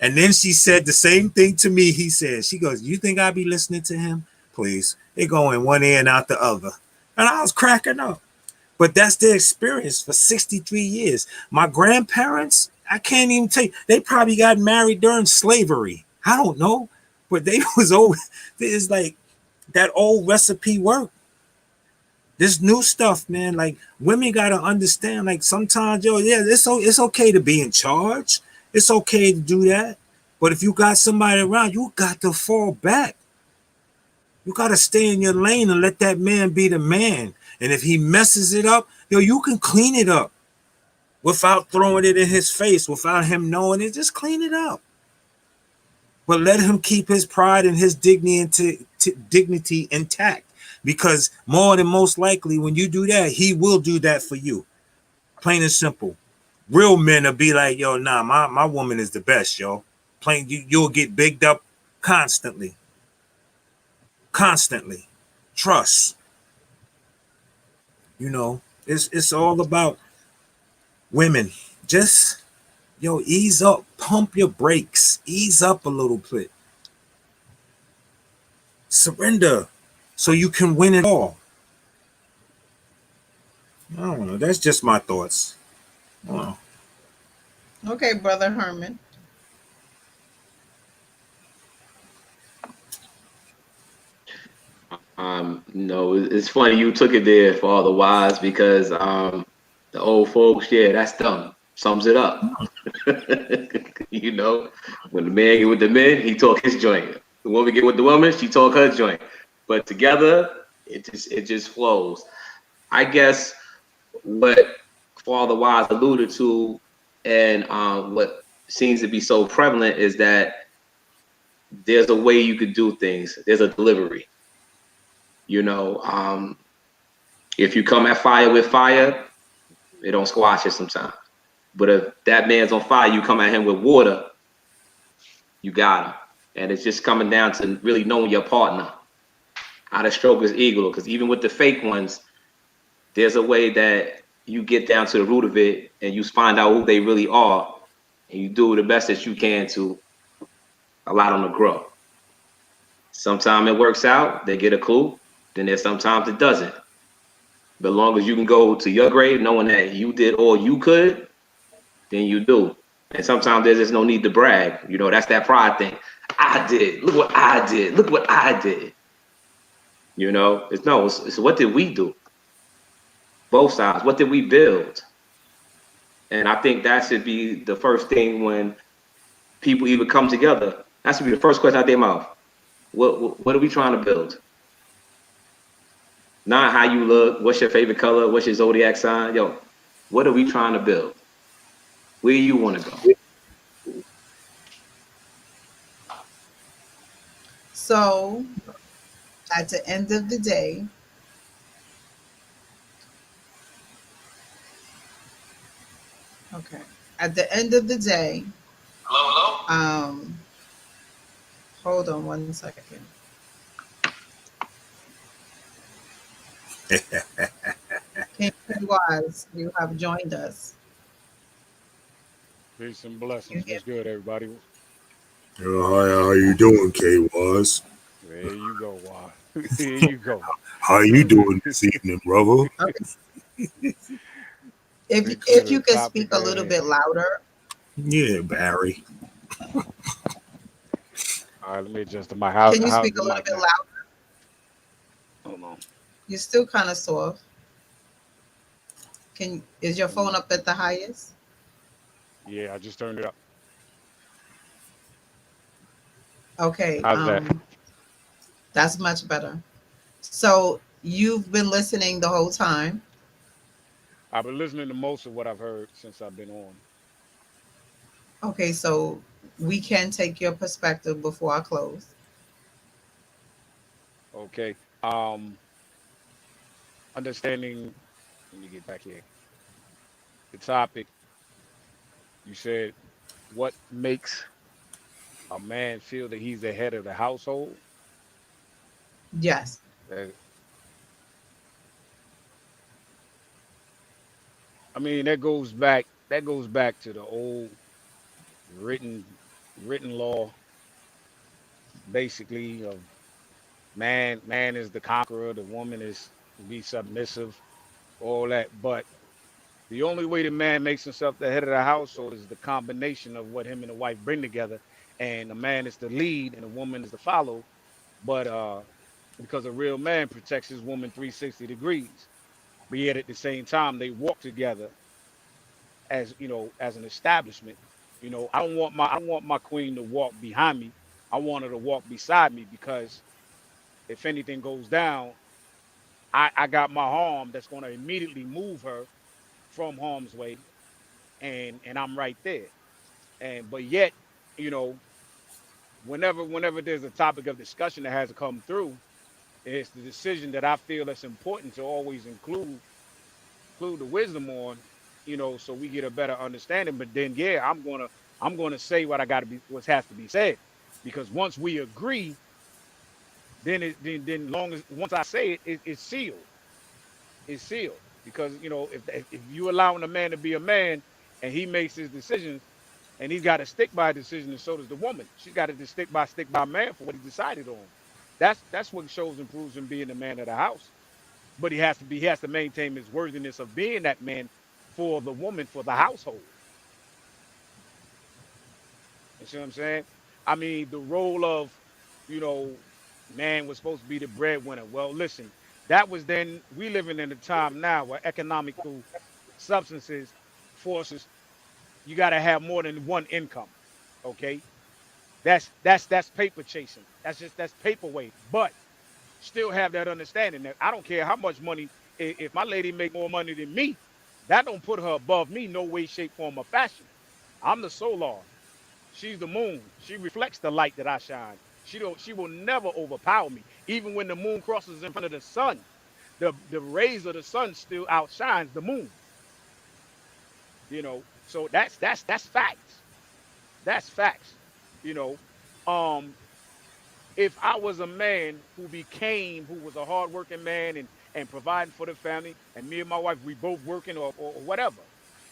B: And then she said the same thing to me. She goes, you think I'll be listening to him? Please. They go in one ear and out the other. And I was cracking up. But that's their experience for 63 years. My grandparents, I can't even tell you, they probably got married during slavery. I don't know. But they was old. It's like that old recipe worked. This new stuff, man, like women got to understand, like sometimes, it's okay to be in charge. It's okay to do that. But if you got somebody around, you got to fall back. You got to stay in your lane and let that man be the man. And if he messes it up, you can clean it up without throwing it in his face, without him knowing it. Just clean it up. But let him keep his pride and his dignity dignity intact. Because more than most likely, when you do that, he will do that for you. Plain and simple. Real men will be like, yo, nah, my woman is the best, yo. Plain, you'll get bigged up constantly. Constantly. Trust. You know, it's all about women. Just, yo, ease up. Pump your brakes. Ease up a little bit. Surrender so you can win it all. I don't know. That's just my thoughts. Wow.
A: Okay, Brother Herman.
C: No, it's funny you took it there for all the wise because the old folks, yeah, that's dumb. Sums it up. You know, when the man get with the men, he talk his joint. The woman get with the woman, she talk her joint. But together, it just flows. I guess what Father Wise alluded to, and what seems to be so prevalent is that there's a way you could do things. There's a delivery. You know, if you come at fire with fire, it don't squash it sometimes. But if that man's on fire, you come at him with water, you got him. And it's just coming down to really knowing your partner, how to stroke his ego. Because even with the fake ones, there's a way that you get down to the root of it and you find out who they really are, and you do the best that you can to allow them to grow. Sometimes it works out, they get a clue, then there's sometimes it doesn't. But as long as you can go to your grave knowing that you did all you could, then you do. And sometimes there's just no need to brag. You know, that's that pride thing. I did. Look what I did. Look what I did. You know, it's what did we do? Both sides. What did we build? And I think that should be the first thing when people even come together. That should be the first question out their mouth. What are we trying to build? Not how you look, what's your favorite color, what's your zodiac sign. Yo, what are we trying to build? Where you want to go?
A: So, at the end of the day, okay. At the end of the day, hold on one second. King Wise, you have joined us.
D: Peace and
A: You
D: blessings.
A: hear?
D: What's good, everybody?
B: How you doing, K Was?
D: There you go, Why? Here you go.
B: How you doing this evening, brother?
A: Okay.
D: Speak to
A: If you
D: the
A: could
D: topic
A: speak a
D: at
A: little
D: hand.
A: bit louder.
B: Yeah, Barry.
D: All right, let me adjust to my house.
A: Can you
D: How's
A: speak
D: the
A: a little
D: mic
A: bit
D: now?
A: louder?
D: Hold on.
A: You're still kind of soft. Is your phone up at the highest?
D: Yeah, I just turned it up.
A: Okay,
D: How's that?
A: that's much better. So you've been listening the whole time.
D: I've been listening to most of what I've heard since I've been on.
A: Okay, so we can take your perspective before I close.
D: Okay. Um, Understanding. Let me get back here. The topic. You said what makes a man feel that he's the head of the household.
A: Yes.
D: Uh, I mean, that goes back. That goes back to the old written written law, basically of man is the conqueror, the woman is to be submissive, all that. But the only way the man makes himself the head of the household is the combination of what him and the wife bring together. And the man is the lead and the woman is the follow. But because a real man protects his woman 360 degrees. But yet at the same time they walk together as as an establishment. I don't want my queen to walk behind me. I want her to walk beside me because if anything goes down, I got my arm that's going to immediately move her from harm's way, and I'm right there. And but yet, you know, whenever there's a topic of discussion that has to come through, it's the decision that I feel that's important to always include the wisdom on, so we get a better understanding. But then, yeah, I'm gonna say what I got to be, what has to be said, because once we agree, then then long as once I say it, it's sealed. It's sealed because if you allowing a man to be a man and he makes his decisions and he's got to stick by a decision, and so does the woman. She's got to stick by man for what he decided on. That's what shows and proves him being the man of the house. But he has to maintain his worthiness of being that man for the woman, for the household. You see what I'm saying? I mean, the role of, you know, man was supposed to be the breadwinner. Well, listen, that was then. We living in a time now where economical substances forces you got to have more than one income. Okay, that's paper chasing. That's paperweight. But still have that understanding that I don't care how much money. If my lady make more money than me, that don't put her above me, no way, shape, form, or fashion. I'm the solar. She's the moon. She reflects the light that I shine. She will never overpower me. Even when the moon crosses in front of the sun, the rays of the sun still outshines the moon. So that's facts. That's facts. You know. Um, if I was a man who was a hardworking man and providing for the family, and me and my wife, we both working or whatever.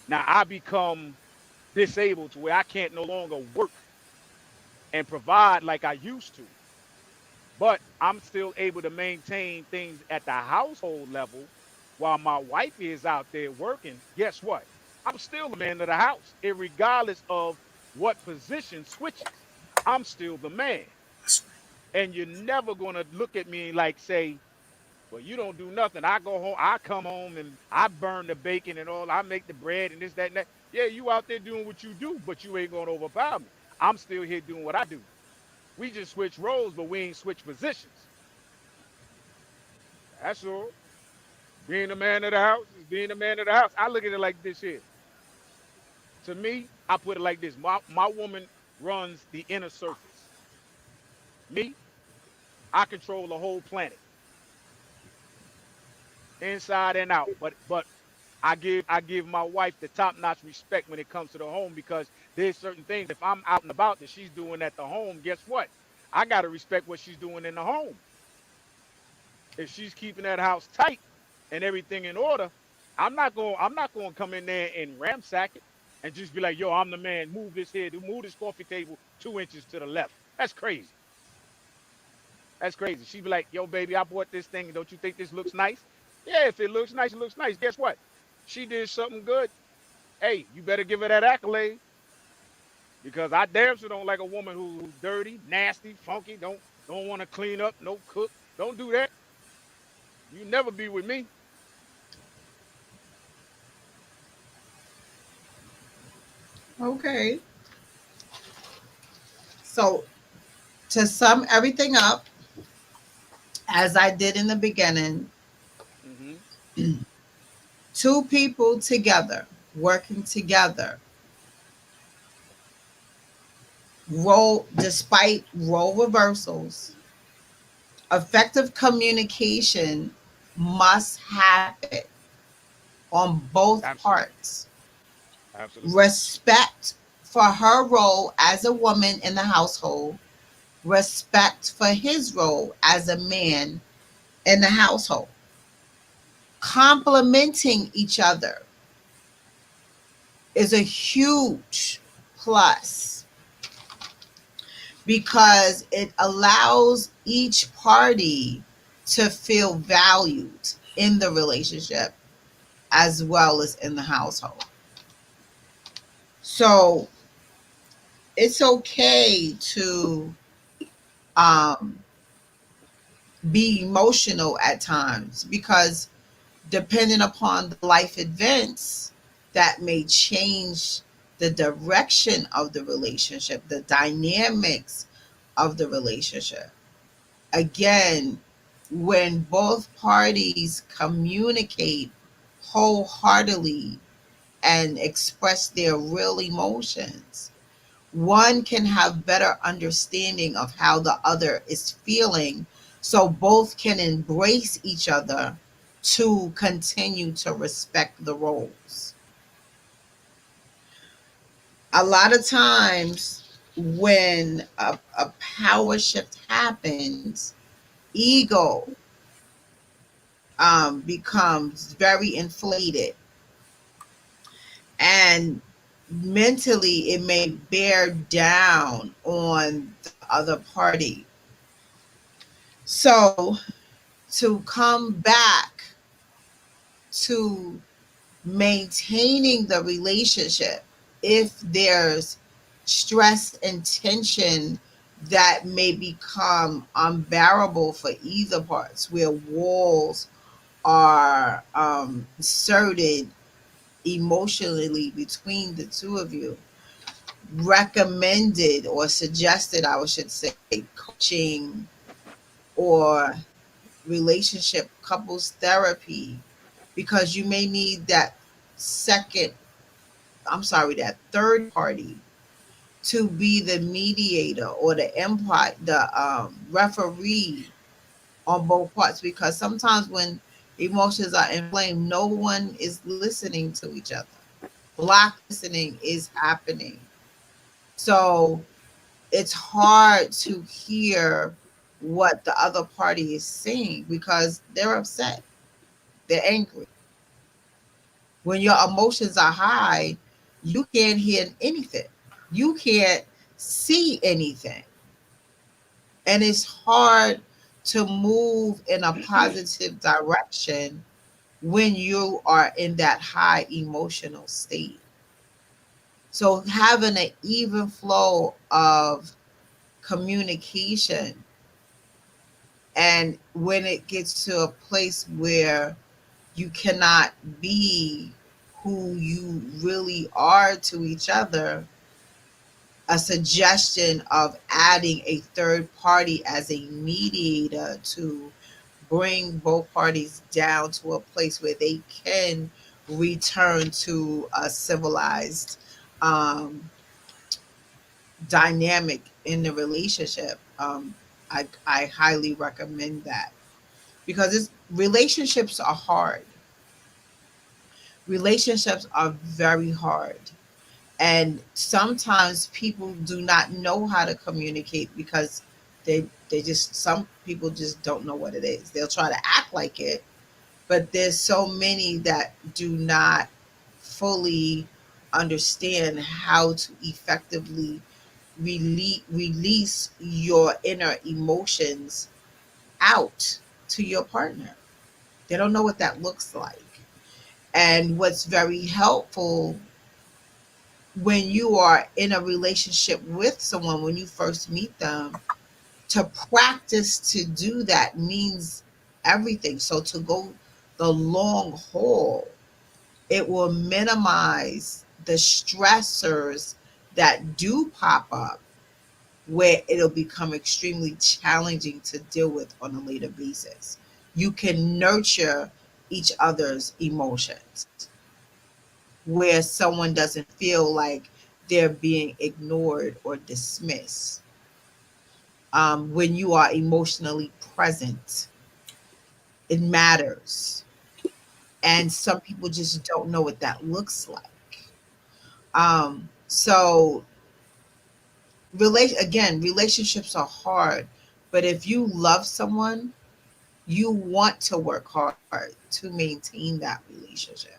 D: Now I become disabled to where I can't no longer work and provide like I used to, but I'm still able to maintain things at the household level while my wife is out there working. Guess what? I'm still the man of the house, regardless of what position switches. I'm still the man. And you're never gonna look at me like say, well, you don't do nothing. I go home, I come home and I burn the bacon and all, I make the bread and this, that, and that. Yeah, you out there doing what you do, but you ain't gonna overpower me. I'm still here doing what I do. We just switch roles, but we ain't switch positions. That's all. Being the man of the house is being the man of the house. I look at it like this here. To me, I put it like this. My woman runs the inner surface. Me, I control the whole planet, inside and out. But I give my wife the top notch respect when it comes to the home, because there's certain things if I'm out and about that she's doing at the home. Guess what? I gotta respect what she's doing in the home. If she's keeping that house tight and everything in order, I'm not going to come in there and ramsack it and just be like, yo, I'm the man. Move this here, move this coffee table 2 inches to the left. That's crazy. That's crazy. She'd be like, yo, baby, I bought this thing. Don't you think this looks nice? Yeah, if it looks nice, it looks nice. Guess what? She did something good. Hey, you better give her that accolade, because I damn sure don't like a woman who's dirty, nasty, funky, don't want to clean up, no cook. Don't do that. You never be with me.
A: Okay. So to sum everything up, as I did in the beginning,
D: Hmm.
A: two people together, working together, despite role reversals, effective communication must happen on both
D: Absolutely.
A: parts.
D: Absolutely.
A: Respect for her role as a woman in the household, respect for his role as a man in the household, complementing each other is a huge plus, because it allows each party to feel valued in the relationship as well as in the household. So it's okay to um, be emotional at times, because depending upon the life events, that may change the direction of the relationship, the dynamics of the relationship. Again, when both parties communicate wholeheartedly and express their real emotions, one can have better understanding of how the other is feeling, so both can embrace each other to continue to respect the roles. A lot of times when a power shift happens, ego becomes very inflated, and mentally it may bear down on the other party. So to come back to maintaining the relationship, if there's stress and tension that may become unbearable for either parts, where walls are inserted emotionally between the two of you, recommended or suggested, I should say, coaching or relationship couples therapy, because you may need that second, that third party to be the mediator or the empire, the referee on both parts, because sometimes when emotions are inflamed, no one is listening to each other. Block listening is happening. So it's hard to hear what the other party is saying because they're upset, they're angry. When your emotions are high, you can't hear anything, you can't see anything. And it's hard to move in a positive direction when you are in that high emotional state. So having an even flow of communication, and when it gets to a place where you cannot be who you really are to each other, a suggestion of adding a third party as a mediator to bring both parties down to a place where they can return to a civilized um, dynamic in the relationship. I highly recommend that, because relationships are hard. Relationships are very hard. And sometimes people do not know how to communicate because they just, some people just don't know what it is. They'll try to act like it, but there's so many that do not fully understand how to effectively release your inner emotions out to your partner. They don't know what that looks like. And what's very helpful when you are in a relationship with someone, when you first meet them, to practice to do that means everything. So to go the long haul, it will minimize the stressors that do pop up, where it'll become extremely challenging to deal with on a later basis. You can nurture each other's emotions where someone doesn't feel like they're being ignored or dismissed. When you are emotionally present, it matters. And some people just don't know what that looks like. So relationships are hard, but if you love someone, you want to work hard to maintain that relationship.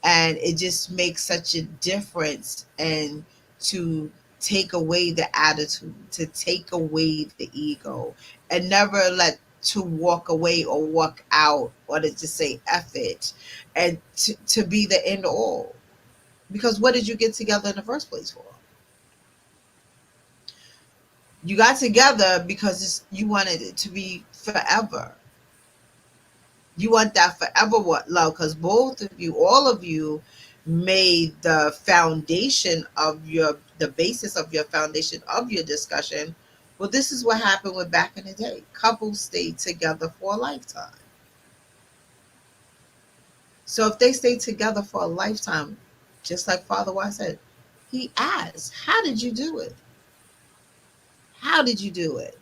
A: And it just makes such a difference. And to take away the attitude, to take away the ego, and never let to walk away or walk out or to just say F it, and to be the end all. Because what did you get together in the first place for? You got together because you wanted it to be forever. You want that forever what love, because both of you, all of you, made the foundation of the basis of your foundation of your discussion. Well, this is what happened with back in the day. Couples stayed together for a lifetime. So if they stayed together for a lifetime, just like Father Wise said, He asked, how did you do it? How did you do it?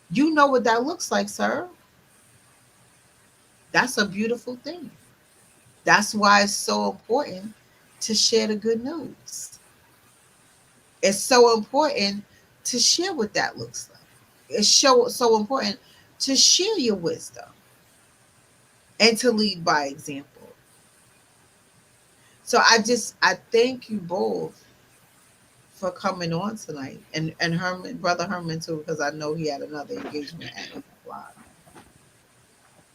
A: You know what that looks like, sir. That's a beautiful thing. That's why it's so important to share the good news. It's so important to share what that looks like. It's so important to share your wisdom and to lead by example. So I thank you both for coming on tonight, and Herman, brother Herman too, because I know he had another engagement at 8 o'clock.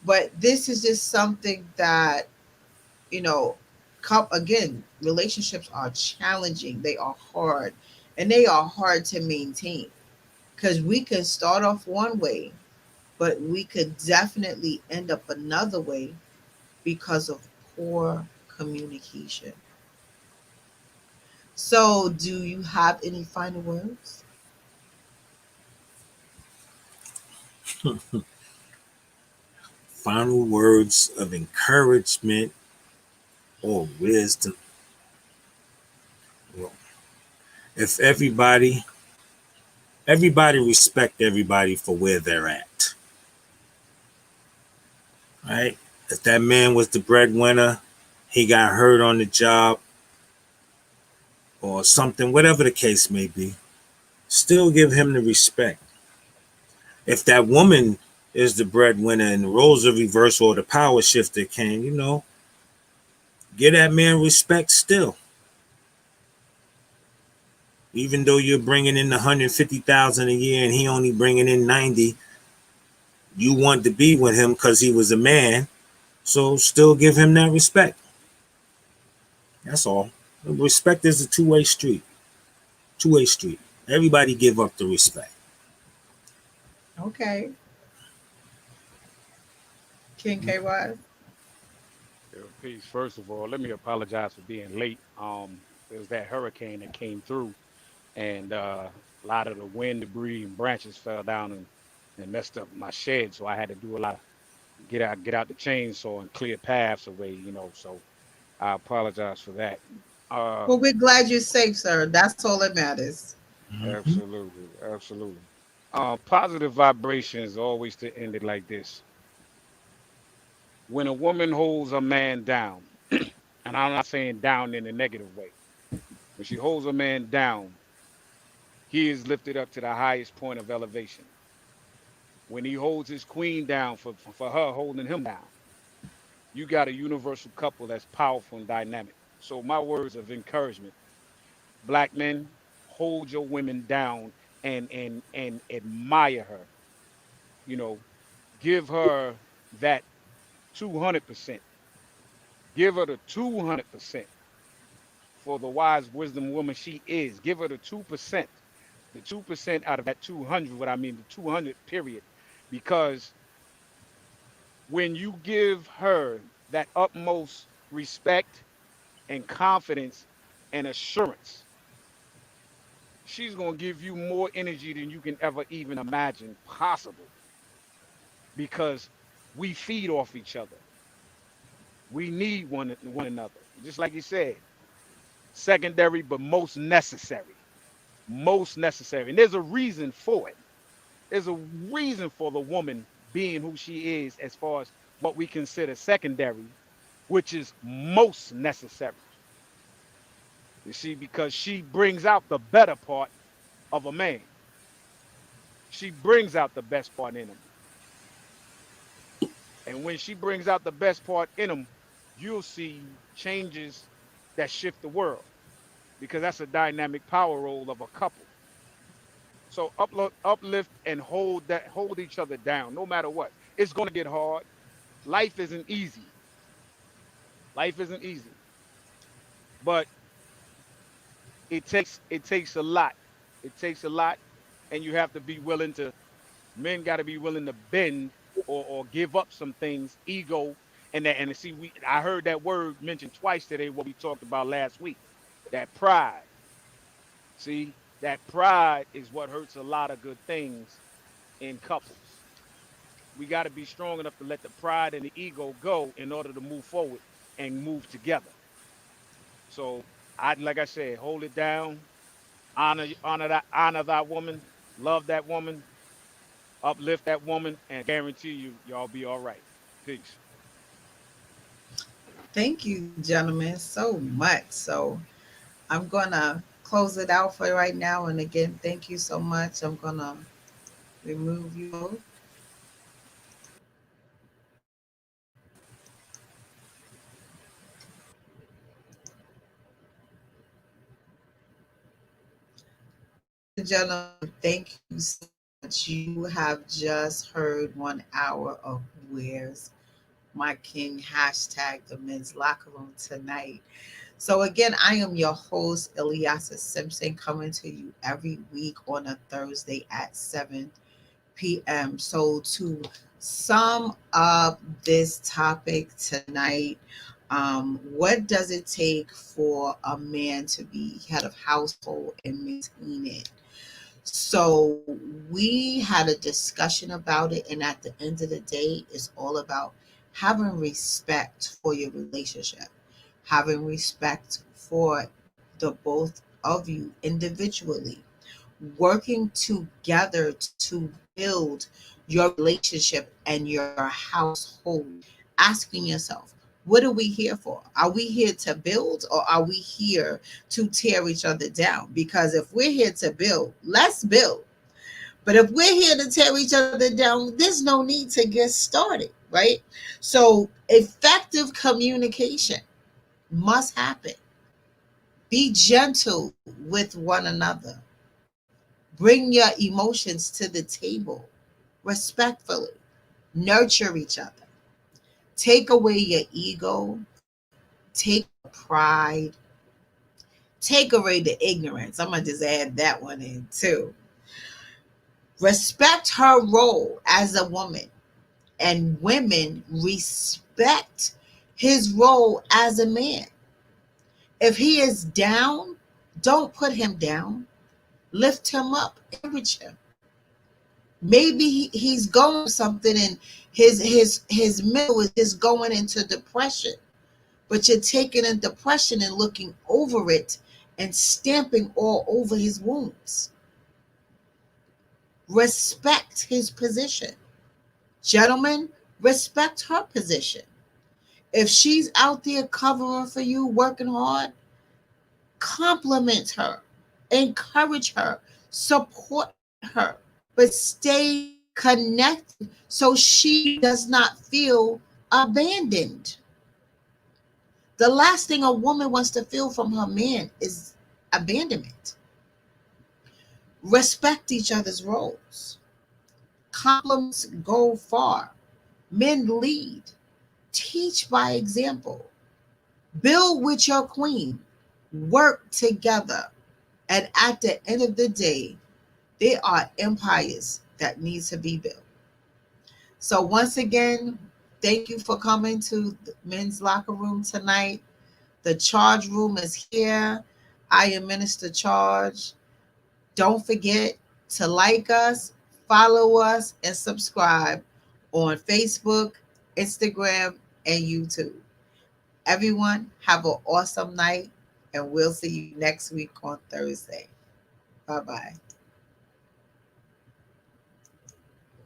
A: But this is just something that, you know, come again. Relationships are challenging. They are hard, and they are hard to maintain because we can start off one way, but we could definitely end up another way because of poor communication. So, do you have any final words?
B: Final words of encouragement or wisdom. Well, if everybody respect everybody for where they're at, right? If that man was the breadwinner, he got hurt on the job or something, whatever the case may be, still give him the respect. If that woman is the breadwinner and the roles are reversed or the power shifter came, give that man respect still. Even though you're bringing in 150,000 a year and he only bringing in 90, you want to be with him because he was a man. So still give him that respect. That's all. Respect is a two-way street. Two-way street. Everybody give up the respect.
A: Okay, King KY.
D: Peace. First of all, let me apologize for being late. There was that hurricane that came through, and a lot of the wind, debris, and branches fell down and messed up my shed. So I had to do a lot of get out the chainsaw and clear paths away. So I apologize for that. Uh,
A: Well, we're glad you're safe, sir. That's all that matters.
B: Mm-hmm.
D: Absolutely, absolutely. Positive vibrations always to end it like this. When a woman holds a man down, and I'm not saying down in a negative way, when she holds a man down, he is lifted up to the highest point of elevation. When he holds his queen down for her holding him down, you got a universal couple that's powerful and dynamic. So my words of encouragement, black men, hold your women down and admire her. You know, give her that 200%. Give her the 200% for the wise wisdom woman she is. Give her the 2%. The 2% out of that 200, what I mean, the 200 period. Because when you give her that utmost respect and confidence and assurance, she's going to give you more energy than you can ever even imagine possible because we feed off each other. We need one another. Just like you said, secondary, but most necessary. Most necessary. And there's a reason for it. There's a reason for the woman being who she is as far as what we consider secondary, which is most necessary. You see, because she brings out the better part of a man. She brings out the best part in him. And when she brings out the best part in him, you'll see changes that shift the world because that's a dynamic power role of a couple. So uplift and hold each other down, no matter what. It's going to get hard. Life isn't easy. Life isn't easy, but it takes a lot. It takes a lot, and you have to be willing to. Men got to be willing to bend or give up some things, ego, and see. I heard that word mentioned twice today. What we talked about last week, that pride. See, that pride is what hurts a lot of good things in couples. We got to be strong enough to let the pride and the ego go in order to move forward and move together. So I like I said, hold it down, honor that woman, love that woman, uplift that woman, and guarantee you, y'all be all right. Peace.
A: Thank you, gentlemen, so much. So I'm gonna close it out for right now. And again, thank you so much. I'm gonna remove you. Ladies and gentlemen, thank you so much. You have just heard 1 hour of Where's My King hashtag the men's locker room tonight. So again, I am your host, Ilyasa Simpson, coming to you every week on a Thursday at 7 p.m. So to sum up this topic tonight, what does it take for a man to be head of household and maintain it? So we had a discussion about it, and at the end of the day, it's all about having respect for your relationship, having respect for the both of you individually, working together to build your relationship and your household, asking yourself, what are we here for? Are we here to build, or are we here to tear each other down? Because if we're here to build, let's build. But if we're here to tear each other down, there's no need to get started, right? So effective communication must happen. Be gentle with one another. Bring your emotions to the table respectfully. Nurture each other. Take away your ego. Take pride. Take away the ignorance. I'm going to just add that one in too. Respect her role as a woman, and women respect his role as a man. If he is down, don't put him down. Lift him up, encourage him. Maybe he's going something, and his mental is just going into depression, but you're taking in depression and looking over it and stamping all over his wounds. Respect his position. Gentlemen, respect her position. If she's out there covering for you, working hard, compliment her, encourage her, support her, but stay connected so she does not feel abandoned. The last thing a woman wants to feel from her man is abandonment. Respect each other's roles. Compliments go far. Men lead. Teach by example. Build with your queen. Work together. And at the end of the day, there are empires that need to be built. So once again, thank you for coming to the men's locker room tonight. The charge room is here. I am Minister Charge. Don't forget to like us, follow us, and subscribe on Facebook, Instagram, and YouTube. Everyone, have an awesome night, and we'll see you next week on Thursday. Bye-bye.